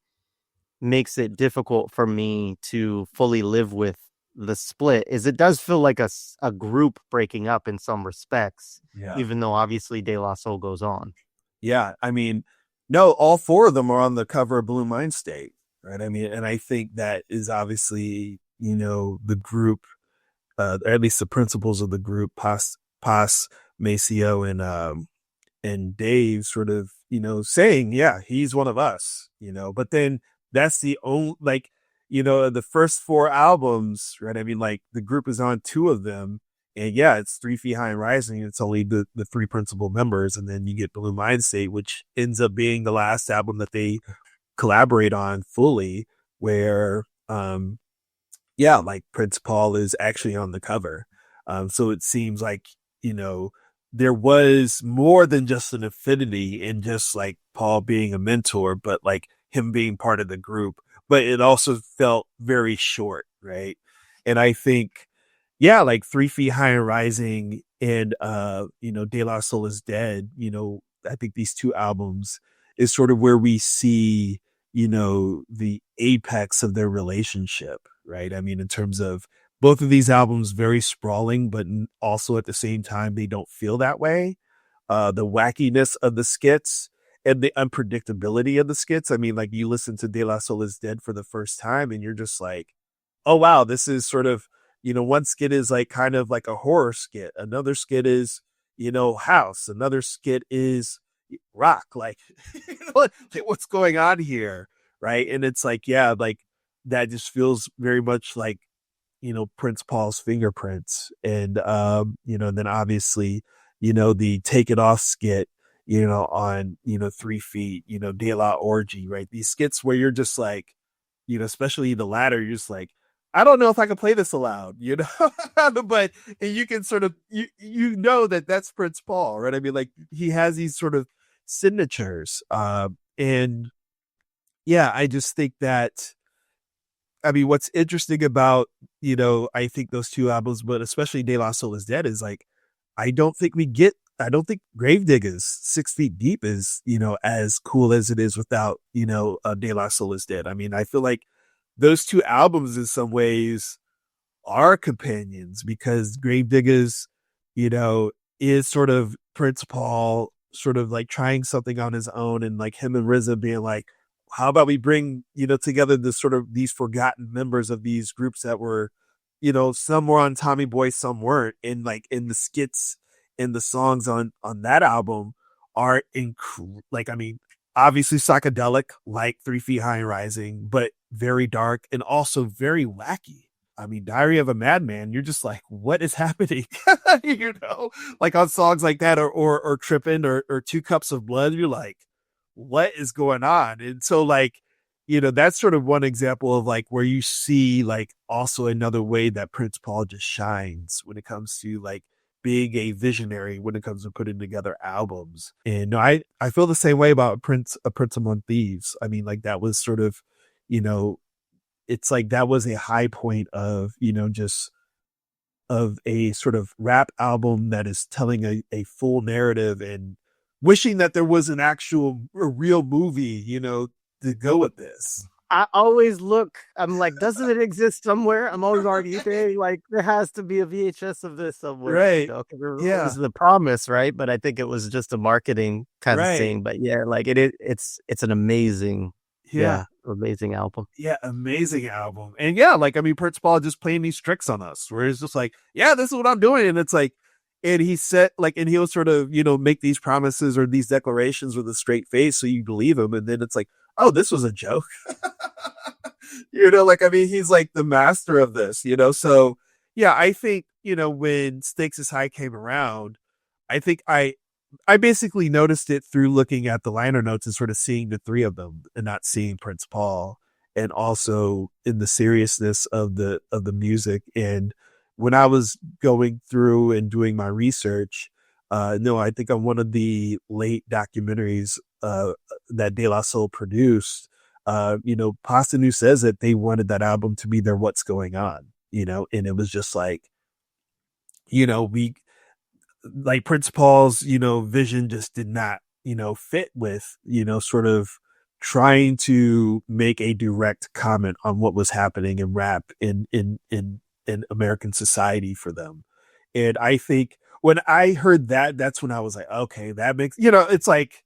makes it difficult for me to fully live with the split, is it does feel like a group breaking up in some respects, Yeah. even though obviously De La Soul goes on. Yeah. I mean, no, all four of them are on the cover of Blue Mind State, right? I mean, and I think that is obviously, the group, or at least the principles of the group, Pas, Maceo, and Dave sort of, saying, yeah, he's one of us, but then that's the only, like, the first four albums, right? I mean, like, the group is on two of them, and yeah, it's 3 Feet High and Rising. It's only the three principal members. And then you get Blue Mind State, which ends up being the last album that they collaborate on fully, where um, yeah, like Prince Paul is actually on the cover. So it seems like, you know, there was more than just an affinity in just like Paul being a mentor, but like him being part of the group. But it also felt very short, right? And I think, yeah, like 3 Feet High and Rising and De La Soul is Dead, I think these two albums is sort of where we see, the apex of their relationship, right? I mean, in terms of both of these albums, very sprawling, but also at the same time, they don't feel that way. The wackiness of the skits and the unpredictability of the skits. I mean, like you listen to De La Soul is Dead for the first time and you're just like, oh, wow, this is sort of, one skit is like kind of like a horror skit. Another skit is, house. Another skit is rock. Like, like, what's going on here? Right. And it's like, yeah, like that just feels very much like, Prince Paul's fingerprints. And then obviously, the Take It Off skit, on, 3 Feet, De La Orgy, right? These skits where you're just like, especially the latter, you're just like, I don't know if I can play this aloud, but and you can sort of, that that's Prince Paul, right? I mean, like he has these sort of signatures. And yeah, I just think that, I mean, what's interesting about, I think those two albums, but especially De La Soul is Dead is like, I don't think Gravediggers 6 Feet Deep is, as cool as it is without, De La Soul is Dead. I mean, I feel like those two albums in some ways are companions because Gravediggers, you know, is sort of Prince Paul sort of like trying something on his own and like him and RZA being like, how about we bring, together the sort of these forgotten members of these groups that were, some were on Tommy Boy, some weren't. And like in the skits and the songs on that album are like, I mean, obviously psychedelic, like 3 Feet High and Rising, but very dark and also very wacky. I mean, Diary of a Madman, you're just like, what is happening? Like on songs like that or Trippin' or Two Cups of Blood, you're like, what is going on? And so like, that's sort of one example of like where you see like also another way that Prince Paul just shines when it comes to like being a visionary when it comes to putting together albums. And no, I feel the same way about A Prince Among Thieves. I mean, like that was sort of, you know, it's like that was a high point of, just of a sort of rap album that is telling a full narrative and wishing that there was a real movie, to go with this. I always look, I'm like, doesn't it exist somewhere? I'm always arguing, like, there has to be a VHS of this somewhere, Right. 'cause it was Yeah. the promise, right? But I think it was just a marketing kind of Right. thing. But yeah, like it's an amazing, Yeah. yeah, amazing album. Yeah, amazing album. And yeah, like I mean, Prince Paul just playing these tricks on us, where it's just like, yeah, this is what I'm doing, and it's like, and he said like, and he'll sort of make these promises or these declarations with a straight face, so you believe him, and then it's like, oh, this was a joke, like I mean, he's like the master of this, So yeah, I think when Stakes is High came around, I think I basically noticed it through looking at the liner notes and sort of seeing the three of them and not seeing Prince Paul, and also in the seriousness of the music. And when I was going through and doing my research, no, I think on one of the late documentaries that De La Soul produced, Pasta says that they wanted that album to be their What's Going On, and it was just like, we like Prince Paul's, vision just did not, fit with, sort of trying to make a direct comment on what was happening in rap in American society for them. And I think when I heard that, that's when I was like, okay, that makes, it's like,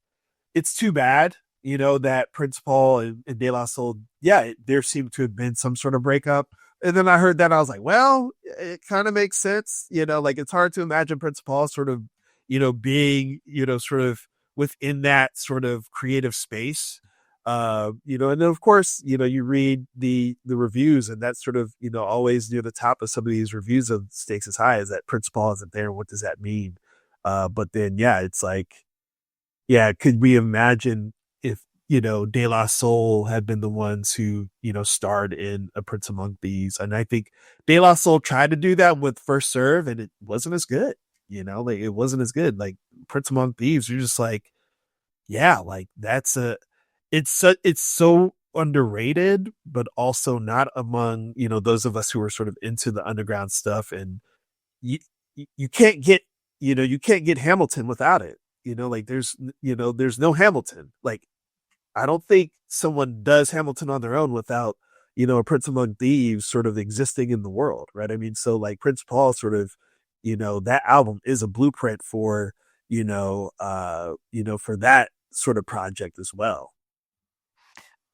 it's too bad, that Prince Paul and De La Soul, yeah, there seemed to have been some sort of breakup. And then I heard that, I was like, well, it kind of makes sense, like it's hard to imagine Prince Paul sort of, being, sort of within that sort of creative space. And then of course, you read the reviews, and that's sort of, always near the top of some of these reviews of Stakes is High is that Prince Paul isn't there. What does that mean? But then, yeah, it's like, yeah, could we imagine if, De La Soul had been the ones who, starred in A Prince Among Thieves. And I think De La Soul tried to do that with First Serve and it wasn't as good. Like it wasn't as good. Like Prince Among Thieves, you're just like, yeah, like it's so underrated, but also not among, those of us who are sort of into the underground stuff. And you you can't get you can't get Hamilton without it. Like there's no Hamilton. Like I don't think someone does Hamilton on their own without, a Prince Among Thieves sort of existing in the world, right? I mean, so like Prince Paul sort of, that album is a blueprint for, for that sort of project as well.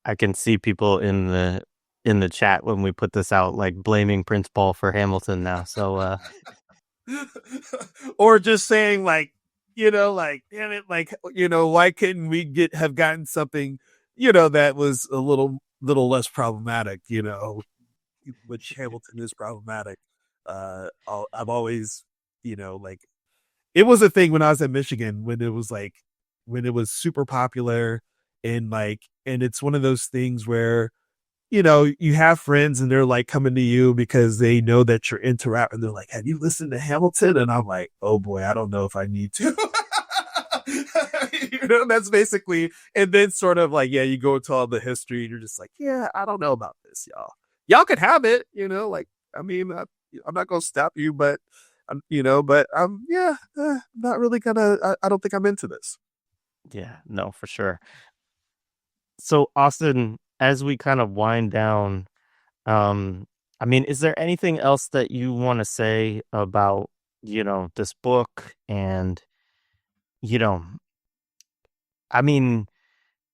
I can see people in the chat when we put this out, like blaming Prince Paul for Hamilton now. So Or just saying like, like, damn it, like, why couldn't we have gotten something, that was a little less problematic, which Hamilton is problematic. I've always, like it was a thing when I was at Michigan when it was super popular and it's one of those things where you have friends and they're like coming to you because they know that you're into rap and they're like, have you listened to Hamilton? And I'm like, oh boy, I don't know if I need to. That's basically, and then sort of like, yeah, you go into all the history and you're just like, yeah, I don't know about this, y'all. Y'all could have it, like, I mean, I'm not going to stop you, but, yeah, not really gonna, I don't think I'm into this. yeah, no, for sure. So Austin, as we kind of wind down, um, I mean, is there anything else that you want to say about, this book and, you know, I mean,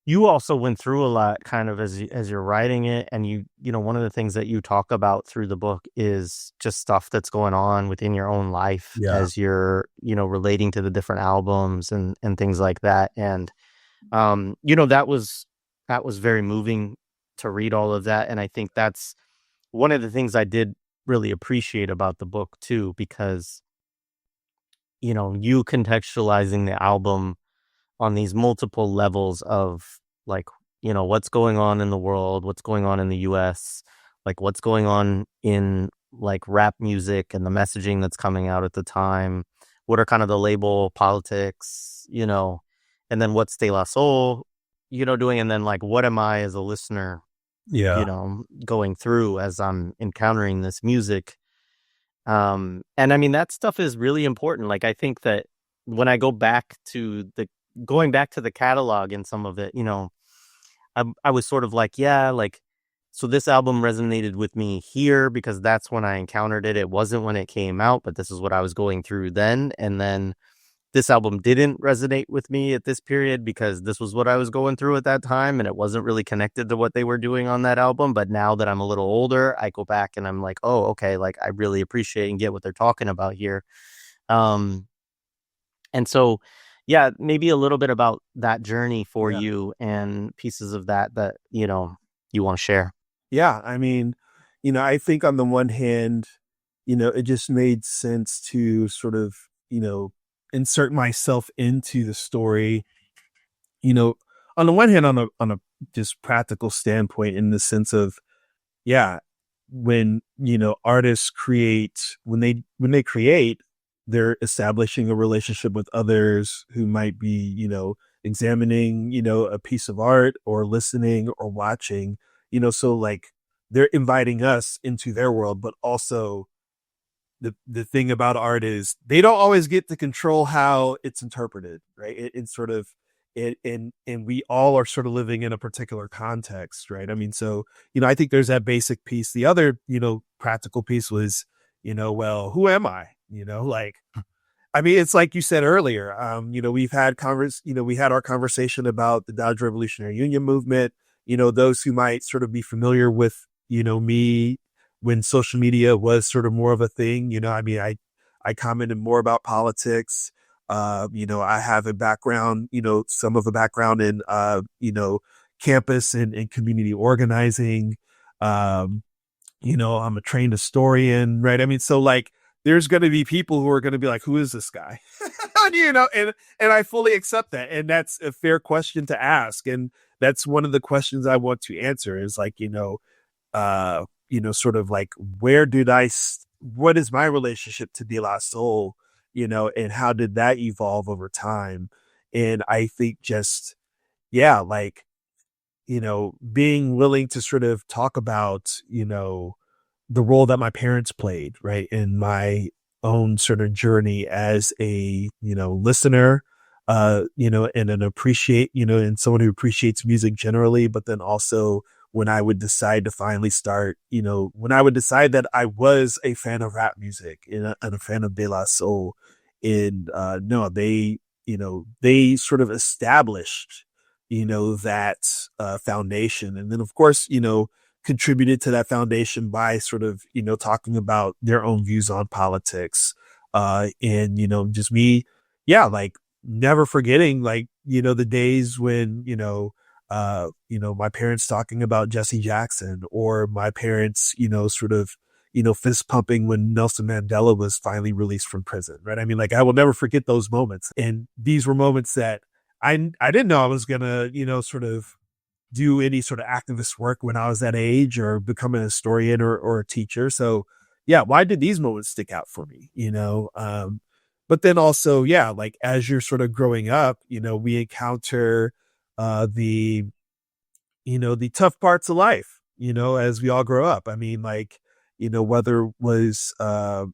you also went through a lot kind of as you're writing it, and one of the things that you talk about through the book is just stuff that's going on within your own life Yeah. as you're, relating to the different albums and things like that. And that was very moving to read all of that. And I think that's one of the things I did really appreciate about the book too, because, you contextualizing the album on these multiple levels of like, what's going on in the world, what's going on in the US, like what's going on in like rap music and the messaging that's coming out at the time. What are kind of the label politics, and then what's De La Soul, doing, and then like what am I as a listener, Yeah. going through as I'm encountering this music. And I mean, that stuff is really important. Like, I think that when I go back to going back to the catalog and some of it, I was sort of like, yeah, like, so this album resonated with me here because that's when I encountered it. It wasn't when it came out, but this is what I was going through then. And then this album didn't resonate with me at this period because this was what I was going through at that time. And it wasn't really connected to what they were doing on that album. But now that I'm a little older, I go back and I'm like, oh, okay, like I really appreciate and get what they're talking about here. Um, and so, yeah, maybe a little bit about that journey for Yeah. you and pieces of that, you want to share. Yeah. I mean, I think on the one hand, it just made sense to sort of, insert myself into the story, you know, on the one hand, on a just practical standpoint, in the sense of, yeah, when, artists create, when they create, they're establishing a relationship with others who might be, examining, a piece of art or listening or watching, so like they're inviting us into their world, but also the thing about art is they don't always get to control how it's interpreted, right? It's sort of and we all are sort of living in a particular context, right? I mean, so I think there's that basic piece. The other practical piece was, well, who am I? Like, I mean, it's like you said earlier. We had our conversation about the Dodge Revolutionary Union movement. Those who might sort of be familiar with me when social media was sort of more of a thing. I mean, I commented more about politics. I have a background, some of a background in campus and community organizing. Um, I'm a trained historian, right? I mean, so like there's going to be people who are going to be like, who is this guy? on, and I fully accept that. And that's a fair question to ask. And that's one of the questions I want to answer is like, sort of like, what is my relationship to De La Soul, and how did that evolve over time? And I think just, yeah, like, being willing to sort of talk about, the role that my parents played, right, in my own sort of journey as a, listener, and and someone who appreciates music generally, but then also when I would decide to finally start, when I would decide that I was a fan of rap music and a fan of De La Soul, and no, they sort of established, that foundation, and then of course, contributed to that foundation by sort of, talking about their own views on politics. And, just me, yeah, like never forgetting, like, the days when, my parents talking about Jesse Jackson, or my parents, sort of, fist pumping when Nelson Mandela was finally released from prison. Right. I mean, like, I will never forget those moments. And these were moments that I didn't know I was gonna, sort of do any sort of activist work when I was that age, or become a historian, or a teacher. So yeah, why did these moments stick out for me? But then also, yeah, like as you're sort of growing up, we encounter the the tough parts of life, as we all grow up. I mean, like, whether it was, my,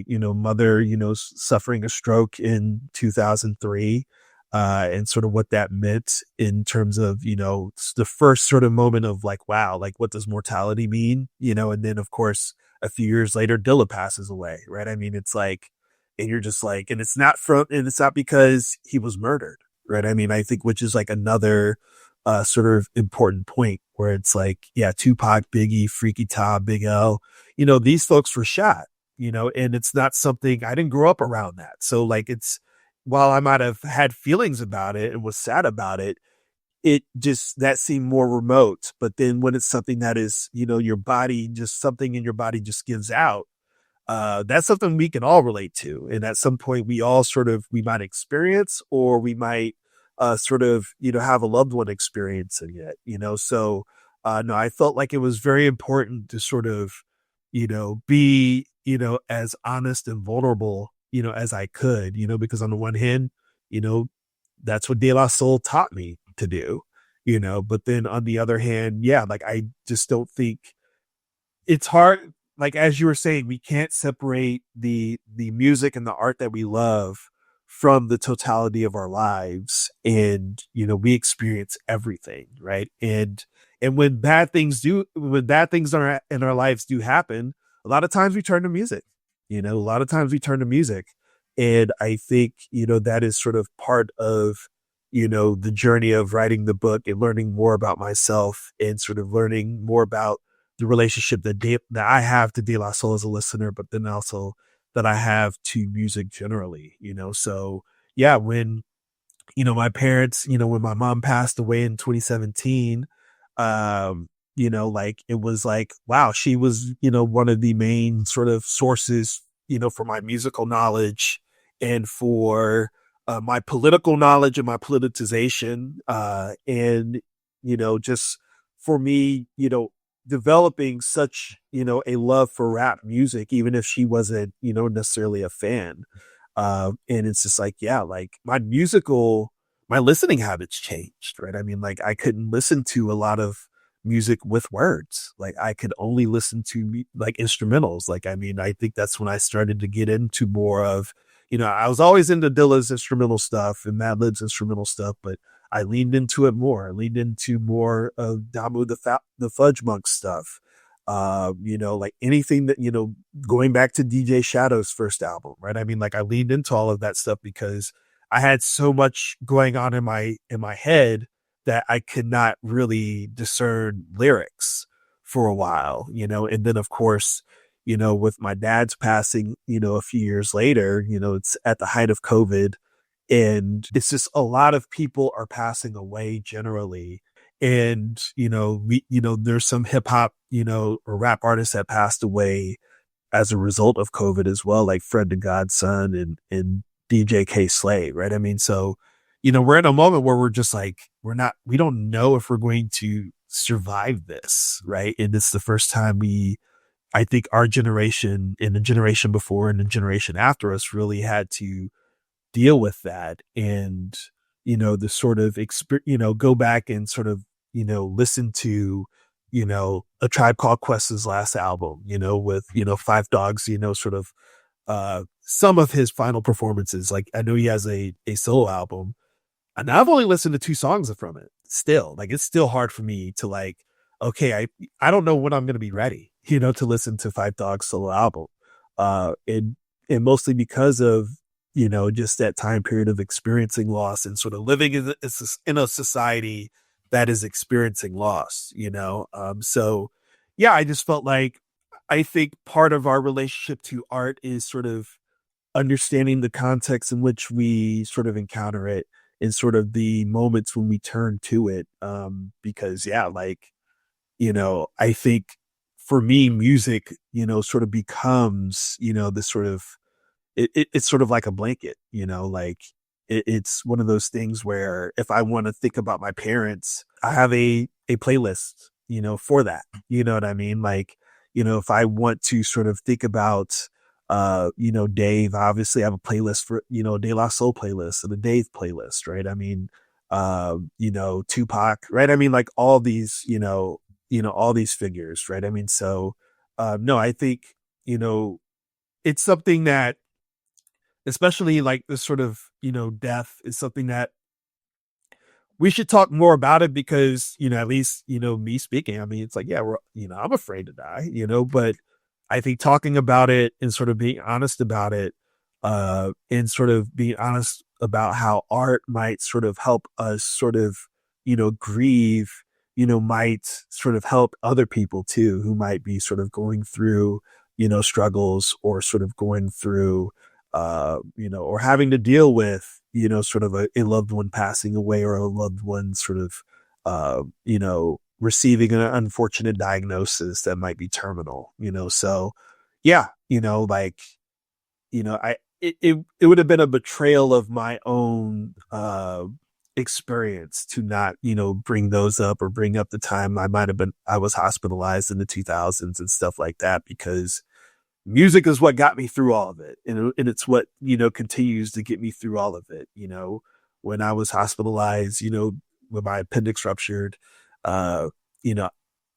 mother, suffering a stroke in 2003, and sort of what that meant in terms of, the first sort of moment of like, wow, like what does mortality mean? And then of course, a few years later, Dilla passes away. Right. I mean, it's like, and you're just like, and it's not because he was murdered. Right. I mean, I think, which is like another, sort of important point where it's like, yeah, Tupac, Biggie, Freaky Tah, Big L, these folks were shot, and it's not something, I didn't grow up around that. So like, while I might have had feelings about it and was sad about it, it just, that seemed more remote. But then when it's something that is, your body, just something in your body just gives out, that's something we can all relate to. And at some point we might experience, or we might, sort of, have a loved one experiencing it, So, no, I felt like it was very important to sort of, be, as honest and vulnerable, as I could, because on the one hand, you know, that's what De La Soul taught me to do, but then on the other hand, yeah, like I just don't think it's hard. Like, as you were saying, we can't separate the music and the art that we love from the totality of our lives. And, we experience everything. Right. And when bad things in our lives do happen, a lot of times we turn to music, a lot of times we turn to music. And I think, that is sort of part of, the journey of writing the book and learning more about myself, and sort of learning more about the relationship that I have to De La Soul as a listener, but then also that I have to music generally, So yeah, when, my parents, when my mom passed away in 2017, like it was like, wow, she was, one of the main sort of sources, for my musical knowledge, and for my political knowledge and my politicization. And, just for me, developing such, a love for rap music, even if she wasn't, necessarily a fan. And it's just like, yeah, like my listening habits changed, right? I mean, like I couldn't listen to a lot of music with words. Like I could only listen to like instrumentals. Like, I mean, I think that's when I started to get into more of, I was always into Dilla's instrumental stuff and Madlib's instrumental stuff, but I leaned into it more. I leaned into more of Damu the Fudge Monk stuff. Like anything that, going back to DJ Shadow's first album, right? I mean, like I leaned into all of that stuff because I had so much going on in my head that I could not really discern lyrics for a while, and then of course, with my dad's passing, a few years later, it's at the height of COVID, and it's just a lot of people are passing away generally. And, there's some hip hop, or rap artists that passed away as a result of COVID as well, like Fred the Godson and DJ Slay, right? I mean, so we're in a moment where we're just like we don't know if we're going to survive this, right? And it's the first time I think our generation and the generation before and the generation after us really had to deal with that. And the sort of go back and sort of listen to A Tribe Called Quest's last album, with Five Dogs, sort of some of his final performances. Like, I know he has a solo album, and I've only listened to two songs from it. Still, like, it's still hard for me to, like, okay, I don't know when I'm going to be ready, to listen to Five Dogs solo album. And mostly because of, just that time period of experiencing loss and sort of living in a society that is experiencing loss, so yeah, I just felt like, I think part of our relationship to art is sort of understanding the context in which we sort of encounter it, and sort of the moments when we turn to it. Because yeah, like, I think for me, music, sort of becomes, this sort of, it's sort of like a blanket, like, it's one of those things where if I want to think about my parents, I have a playlist, for that. You know what I mean? Like, if I want to sort of think about, Dave, obviously I have a playlist for, De La Soul playlist and a Dave playlist, right? I mean, Tupac, right? I mean, like, all these, all these figures, right? I mean, so, no, I think, it's something that, especially like this sort of, death is something that we should talk more about it, because, at least, me speaking, I mean, it's like, yeah, I'm afraid to die, but I think talking about it and sort of being honest about it, and sort of being honest about how art might sort of help us sort of, grieve, might sort of help other people too, who might be sort of going through, struggles, or sort of going through, or having to deal with, sort of a loved one passing away, or a loved one sort of, receiving an unfortunate diagnosis that might be terminal, so yeah, like, it would have been a betrayal of my own, experience to not, bring those up, or bring up the time I was hospitalized in the 2000s and stuff like that, because music is what got me through all of it. And it's what, continues to get me through all of it. When I was hospitalized, when my appendix ruptured, uh, you know,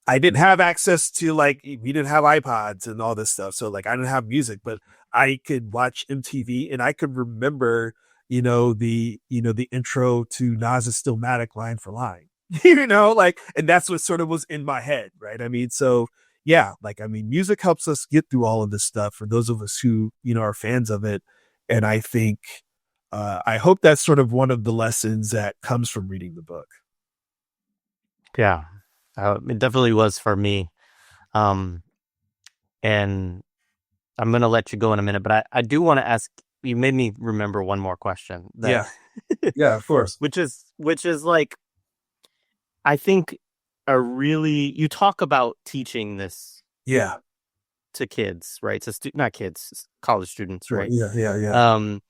I didn't have access to, like, we didn't have iPods and all this stuff. So, like, I didn't have music, but I could watch MTV, and I could remember, the intro to Nas's Stillmatic line for line, like, and that's what sort of was in my head. Right. I mean, so yeah, like, I mean, music helps us get through all of this stuff for those of us who, are fans of it. And I think, I hope that's sort of one of the lessons that comes from reading the book. Yeah, it definitely was for me. Um, and I'm gonna let you go in a minute, but I do want to ask. You made me remember one more question that, Yeah. Yeah, of course. which is like, I think you talk about teaching this Yeah. to kids, right? To not kids, college students, Sure. right? Yeah. Yeah. Yeah. Um,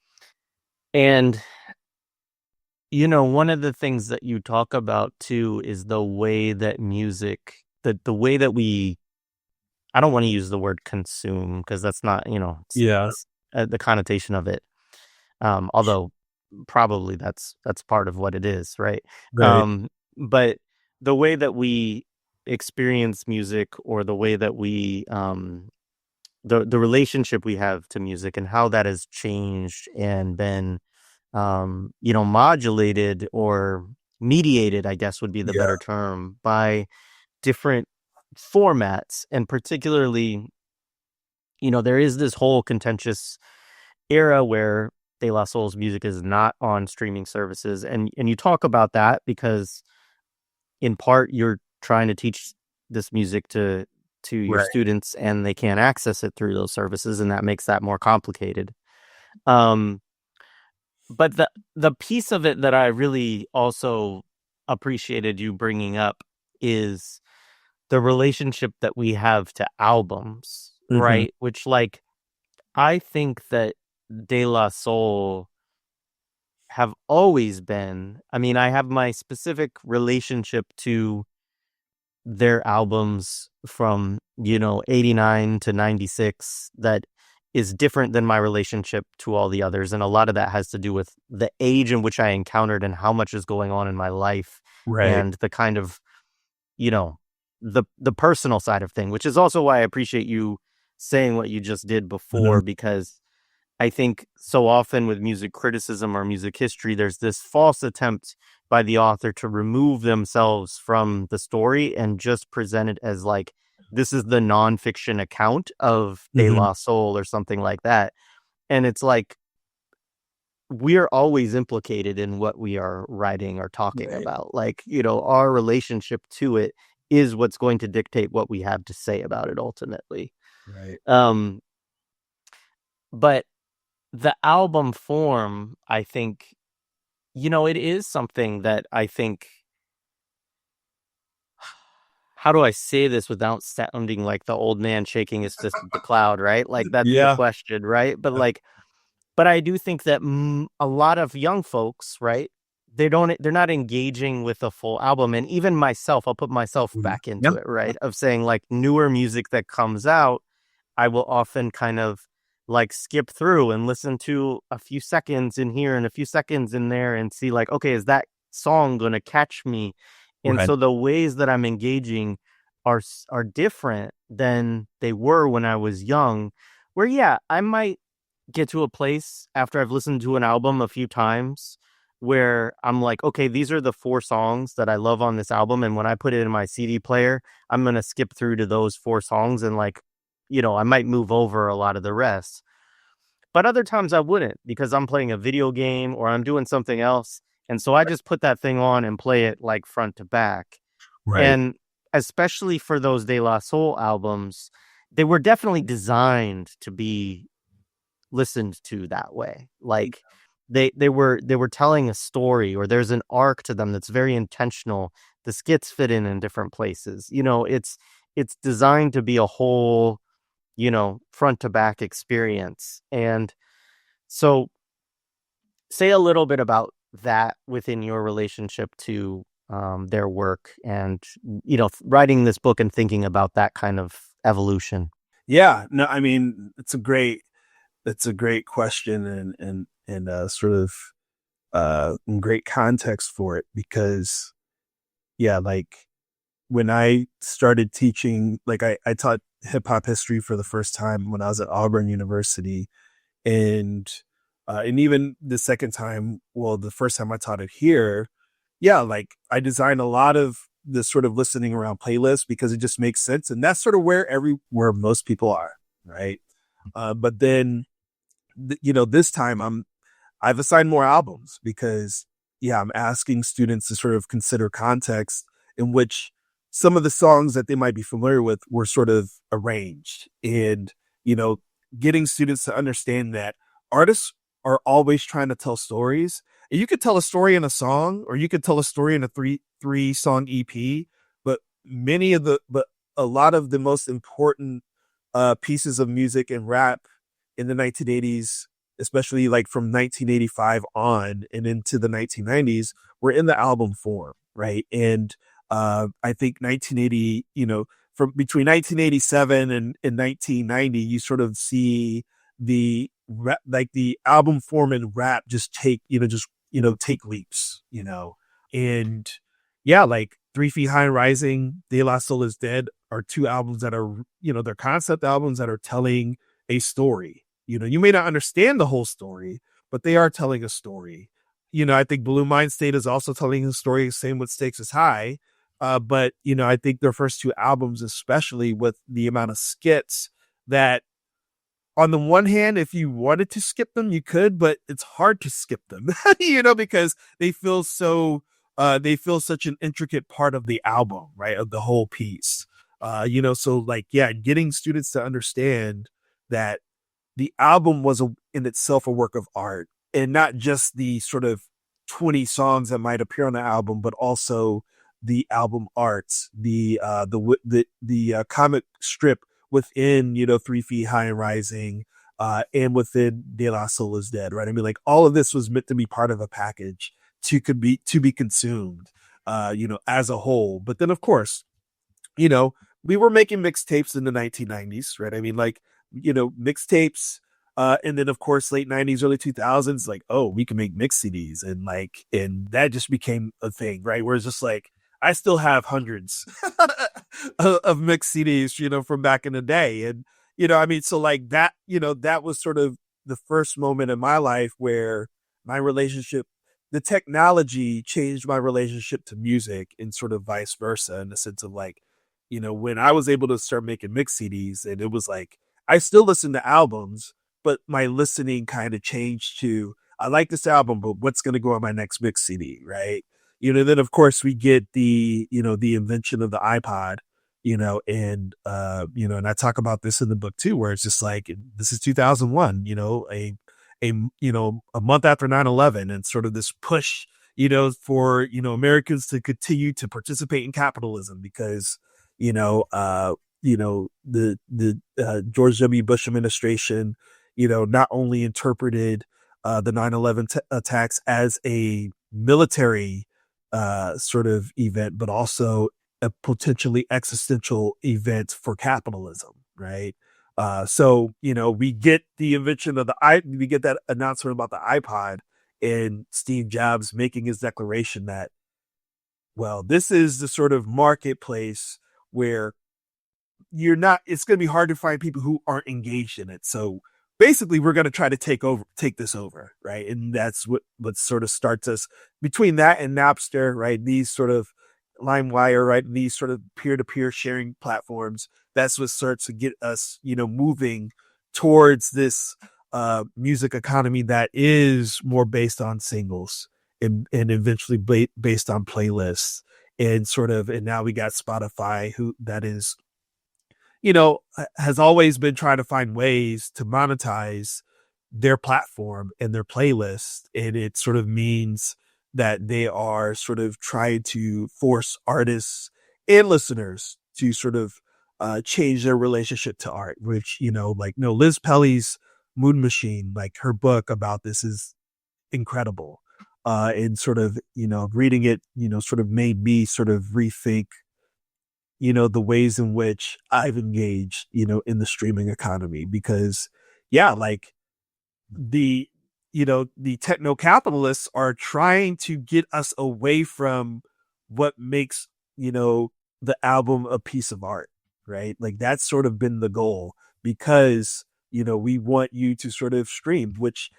and one of the things that you talk about too is the way that music, the way that we, I don't want to use the word consume, because that's not, Yeah. the connotation of it. Although probably that's part of what it is, right? Right. Um, but the way that we experience music, or the way that we, the relationship we have to music, and how that has changed and been, modulated or mediated, I guess would be the Yeah. better term, by different formats. And particularly, there is this whole contentious era where De La Soul's music is not on streaming services. And you talk about that because, in part, you're trying to teach this music to your Right. students, and they can't access it through those services, and that makes that more complicated. Um, but the piece of it that I really also appreciated you bringing up is the relationship that we have to albums, Mm-hmm. right? Which, like, I think that De La Soul have always been, I mean, I have my specific relationship to their albums from, 89 to 96 that is different than my relationship to all the others. And a lot of that has to do with the age in which I encountered and how much is going on in my life Right. and the kind of, you know, the personal side of thing, which is also why I appreciate you saying what you just did Mhm. before, because I think so often with music criticism or music history, there's this false attempt by the author to remove themselves from the story and just present it as like, this is the nonfiction account of De Mhm. La Soul or something like that. And it's like, we're always implicated in what we are writing or talking Right. about. Like, our relationship to it is what's going to dictate what we have to say about it ultimately. Right. Um, but the album form, I think, it is something that I think, how do I say this without sounding like the old man shaking his fist at the cloud, right? Like, that's the Yeah. question, right? But I do think that a lot of young folks, right? They're not engaging with a full album. And even myself, I'll put myself Mhm. back Yeah. into it, right? Of saying like newer music that comes out, I will often kind of like skip through and listen to a few seconds in here and a few seconds in there and see like, okay, is that song going to catch me? And Right. so the ways that I'm engaging are different than they were when I was young, where yeah, I might get to a place after I've listened to an album a few times where I'm like, okay, these are the 4 songs that I love on this album, and when I put it in my CD player, I'm gonna skip through to those 4 songs and, like, I might move over a lot of the rest. But other times I wouldn't because I'm playing a video game or I'm doing something else, and so I just put that thing on and play it, like, front to back. Right. And especially for those De La Soul albums, they were definitely designed to be listened to that way. Like they were telling a story or there's an arc to them that's very intentional. The skits fit in different places. It's designed to be a whole, front to back experience. And so say a little bit about that within your relationship to their work and writing this book and thinking about that kind of evolution. Yeah. No, I mean, it's a great question and sort of great context for it because yeah, like when I started teaching, like I taught hip hop history for the first time when I was at Auburn University, and and even the second time, well, the first time I taught it here, yeah, like I designed a lot of the sort of listening around playlists because it just makes sense, and that's sort of where most people are, right? But then, this time I've assigned more albums because, yeah, I'm asking students to sort of consider context in which some of the songs that they might be familiar with were sort of arranged and, you know, getting students to understand that artists are always trying to tell stories. And you could tell a story in a song or you could tell a story in a three song EP, but but a lot of the most important pieces of music and rap in the 1980s, especially like from 1985 on and into the 1990s, were in the album form, right? And I think 1980, from between 1987 and 1990, you sort of see the rap, like the album form and rap just take leaps, and yeah, like 3 Feet High and Rising, De La Soul is Dead are 2 albums that are, they're concept albums that are telling a story. You may not understand the whole story, but they are telling a story. I think Blue Mind State is also telling a story, same with Stakes is High. But, I think their first 2 albums, especially with the amount of skits that on the one hand, if you wanted to skip them, you could, but it's hard to skip them, because they feel such an intricate part of the album, right? Of the whole piece. So like, yeah, getting students to understand that the album was in itself a work of art and not just the sort of 20 songs that might appear on the album, but also the album arts, the comic strip within, 3 Feet High and Rising, and within De La Soul is Dead, right? I mean, like all of this was meant to be part of a package to be consumed, as a whole. But then, of course, you know, we were making mixtapes in the 1990s, right? I mean, like, mixtapes. And then of course, late 90s, early 2000s, like, oh, we can make mix CDs. And that just became a thing, right? Where it's just like, I still have hundreds of mix CDs, from back in the day. And, I mean, so like that, that was sort of the first moment in my life where my relationship, the technology changed my relationship to music and sort of vice versa, in the sense of like, when I was able to start making mix CDs, and it was like, I still listen to albums, but my listening kind of changed to, I like this album, but what's going to go on my next mix CD, right? Then of course we get the invention of the iPod, and I talk about this in the book too, where it's just like, this is 2001, a month after 9/11, and sort of this push, for, Americans to continue to participate in capitalism because, the George W. Bush administration, not only interpreted the 9/11 attacks as a military sort of event, but also a potentially existential event for capitalism, right? So we get the invention of we get that announcement about the iPod, and Steve Jobs making his declaration that, well, this is the sort of marketplace where it's going to be hard to find people who aren't engaged in it. So basically we're going to try to take this over. Right. And that's what sort of starts us between that and Napster, right? These sort of LimeWire, right? These sort of peer-to-peer sharing platforms. That's what starts to get us, moving towards this music economy that is more based on singles and eventually based on playlists, and now we got Spotify, who that is, has always been trying to find ways to monetize their platform and their playlist. And it sort of means that they are sort of trying to force artists and listeners to sort of change their relationship to art, which, like, no, Liz Pelly's Moon Machine, like her book about this is incredible. And sort of, reading it, sort of made me sort of rethink, the ways in which I've engaged, in the streaming economy, because yeah, like the, the techno capitalists are trying to get us away from what makes, the album a piece of art, right? Like that's sort of been the goal, because, we want you to sort of stream, which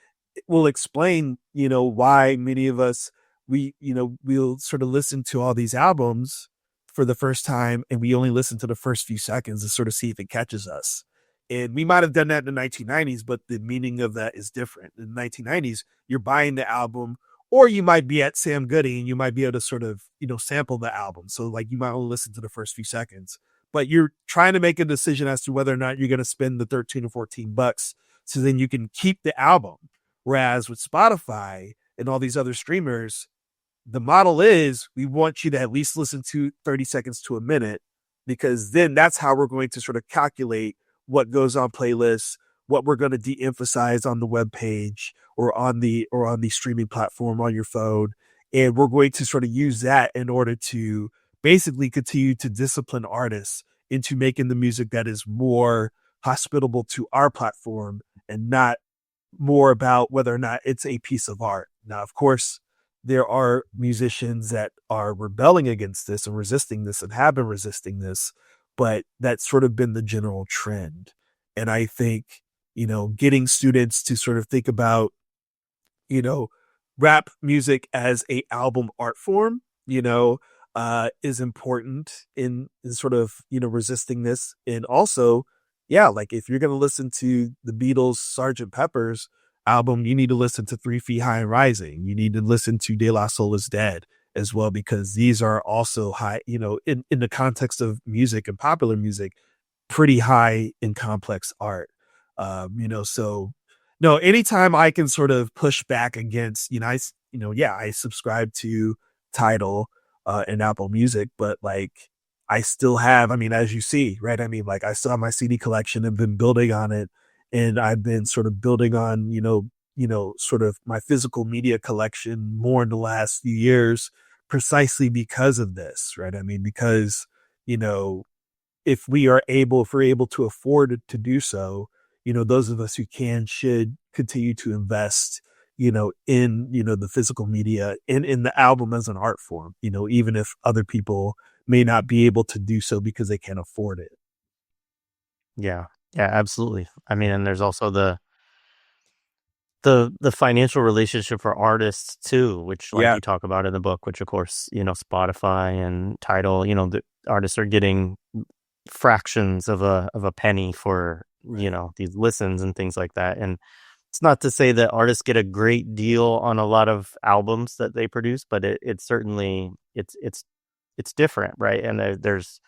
will explain, why many of us, we'll sort of listen to all these albums for the first time, and we only listen to the first few seconds to sort of see if it catches us. And we might have done that in the 1990s, but the meaning of that is different. In the 1990s, you're buying the album, or you might be at Sam Goody and you might be able to sort of, sample the album. So like you might only listen to the first few seconds, but you're trying to make a decision as to whether or not you're going to spend the 13 or $14 so then you can keep the album. Whereas with Spotify and all these other streamers, the model is we want you to at least listen to 30 seconds to a minute, because then that's how we're going to sort of calculate what goes on playlists, what we're going to de-emphasize on the web page or on the streaming platform on your phone. And we're going to sort of use that in order to basically continue to discipline artists into making the music that is more hospitable to our platform, and not more about whether or not it's a piece of art. Now, of course, there are musicians that are rebelling against this and resisting this and have been resisting this, but that's sort of been the general trend. And I think, getting students to sort of think about, you know, rap music as a album art form, is important in sort of, resisting this. And also, yeah, like if you're going to listen to the Beatles' Sergeant Pepper's album, you need to listen to 3 Feet High and Rising. You need to listen to De La Soul is Dead as well, because these are also high, in the context of music and popular music, pretty high and complex art. So no, anytime I can sort of push back against, I subscribe to Tidal and Apple Music, but like I still have, I mean, as you see, right? I mean, like I still have my CD collection and been building on it. and I've been sort of building on, sort of my physical media collection more in the last few years, precisely because of this, right? I mean, because, you know, if we're able to afford to do so, those of us who can should continue to invest, in, the physical media and in the album as an art form, even if other people may not be able to do so because they can't afford it. Yeah. Yeah, absolutely. I mean, and there's also the financial relationship for artists too, which like Yeah. you talk about in the book, which of course, Spotify and Tidal, the artists are getting fractions of a penny for, Right. these listens and things like that. And it's not to say that artists get a great deal on a lot of albums that they produce, but it certainly it's different, right? And there's,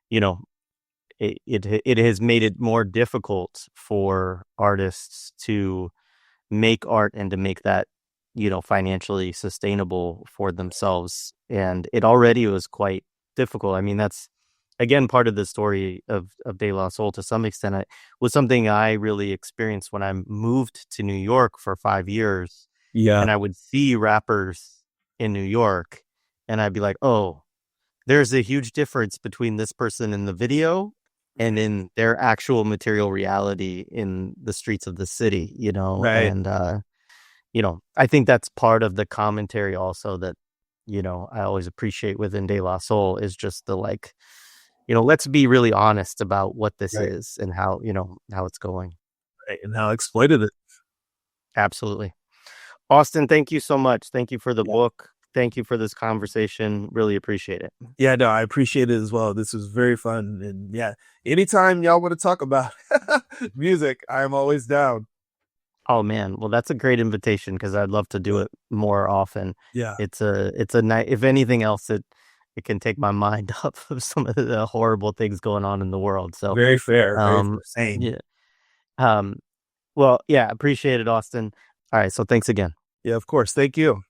you know, it has made it more difficult for artists to make art and to make that, financially sustainable for themselves. And it already was quite difficult. I mean, that's again part of the story of De La Soul to some extent. It was something I really experienced when I moved to New York for 5 years, Yeah. and I would see rappers in New York, and I'd be like, oh, there's a huge difference between this person in the video and in their actual material reality in the streets of the city, Right. and I think that's part of the commentary also that, I always appreciate within De La Soul is just the like, let's be really honest about what this Right. is and how, how it's going. Right. And how exploited it. Absolutely. Austin, thank you so much. Thank you for the Yeah. book. Thank you for this conversation. Really appreciate it. Yeah, no, I appreciate it as well. This was very fun. And yeah, anytime y'all want to talk about music, I'm always down. Oh man, well that's a great invitation because I'd love to do Yeah. it more often. Yeah. It's a night. If anything else, it can take my mind off of some of the horrible things going on in the world. So, Very fair. Very um, fair. Same. yeah, um, well, yeah, appreciate it, Austin. All right, so thanks again. Yeah, of course. Thank you.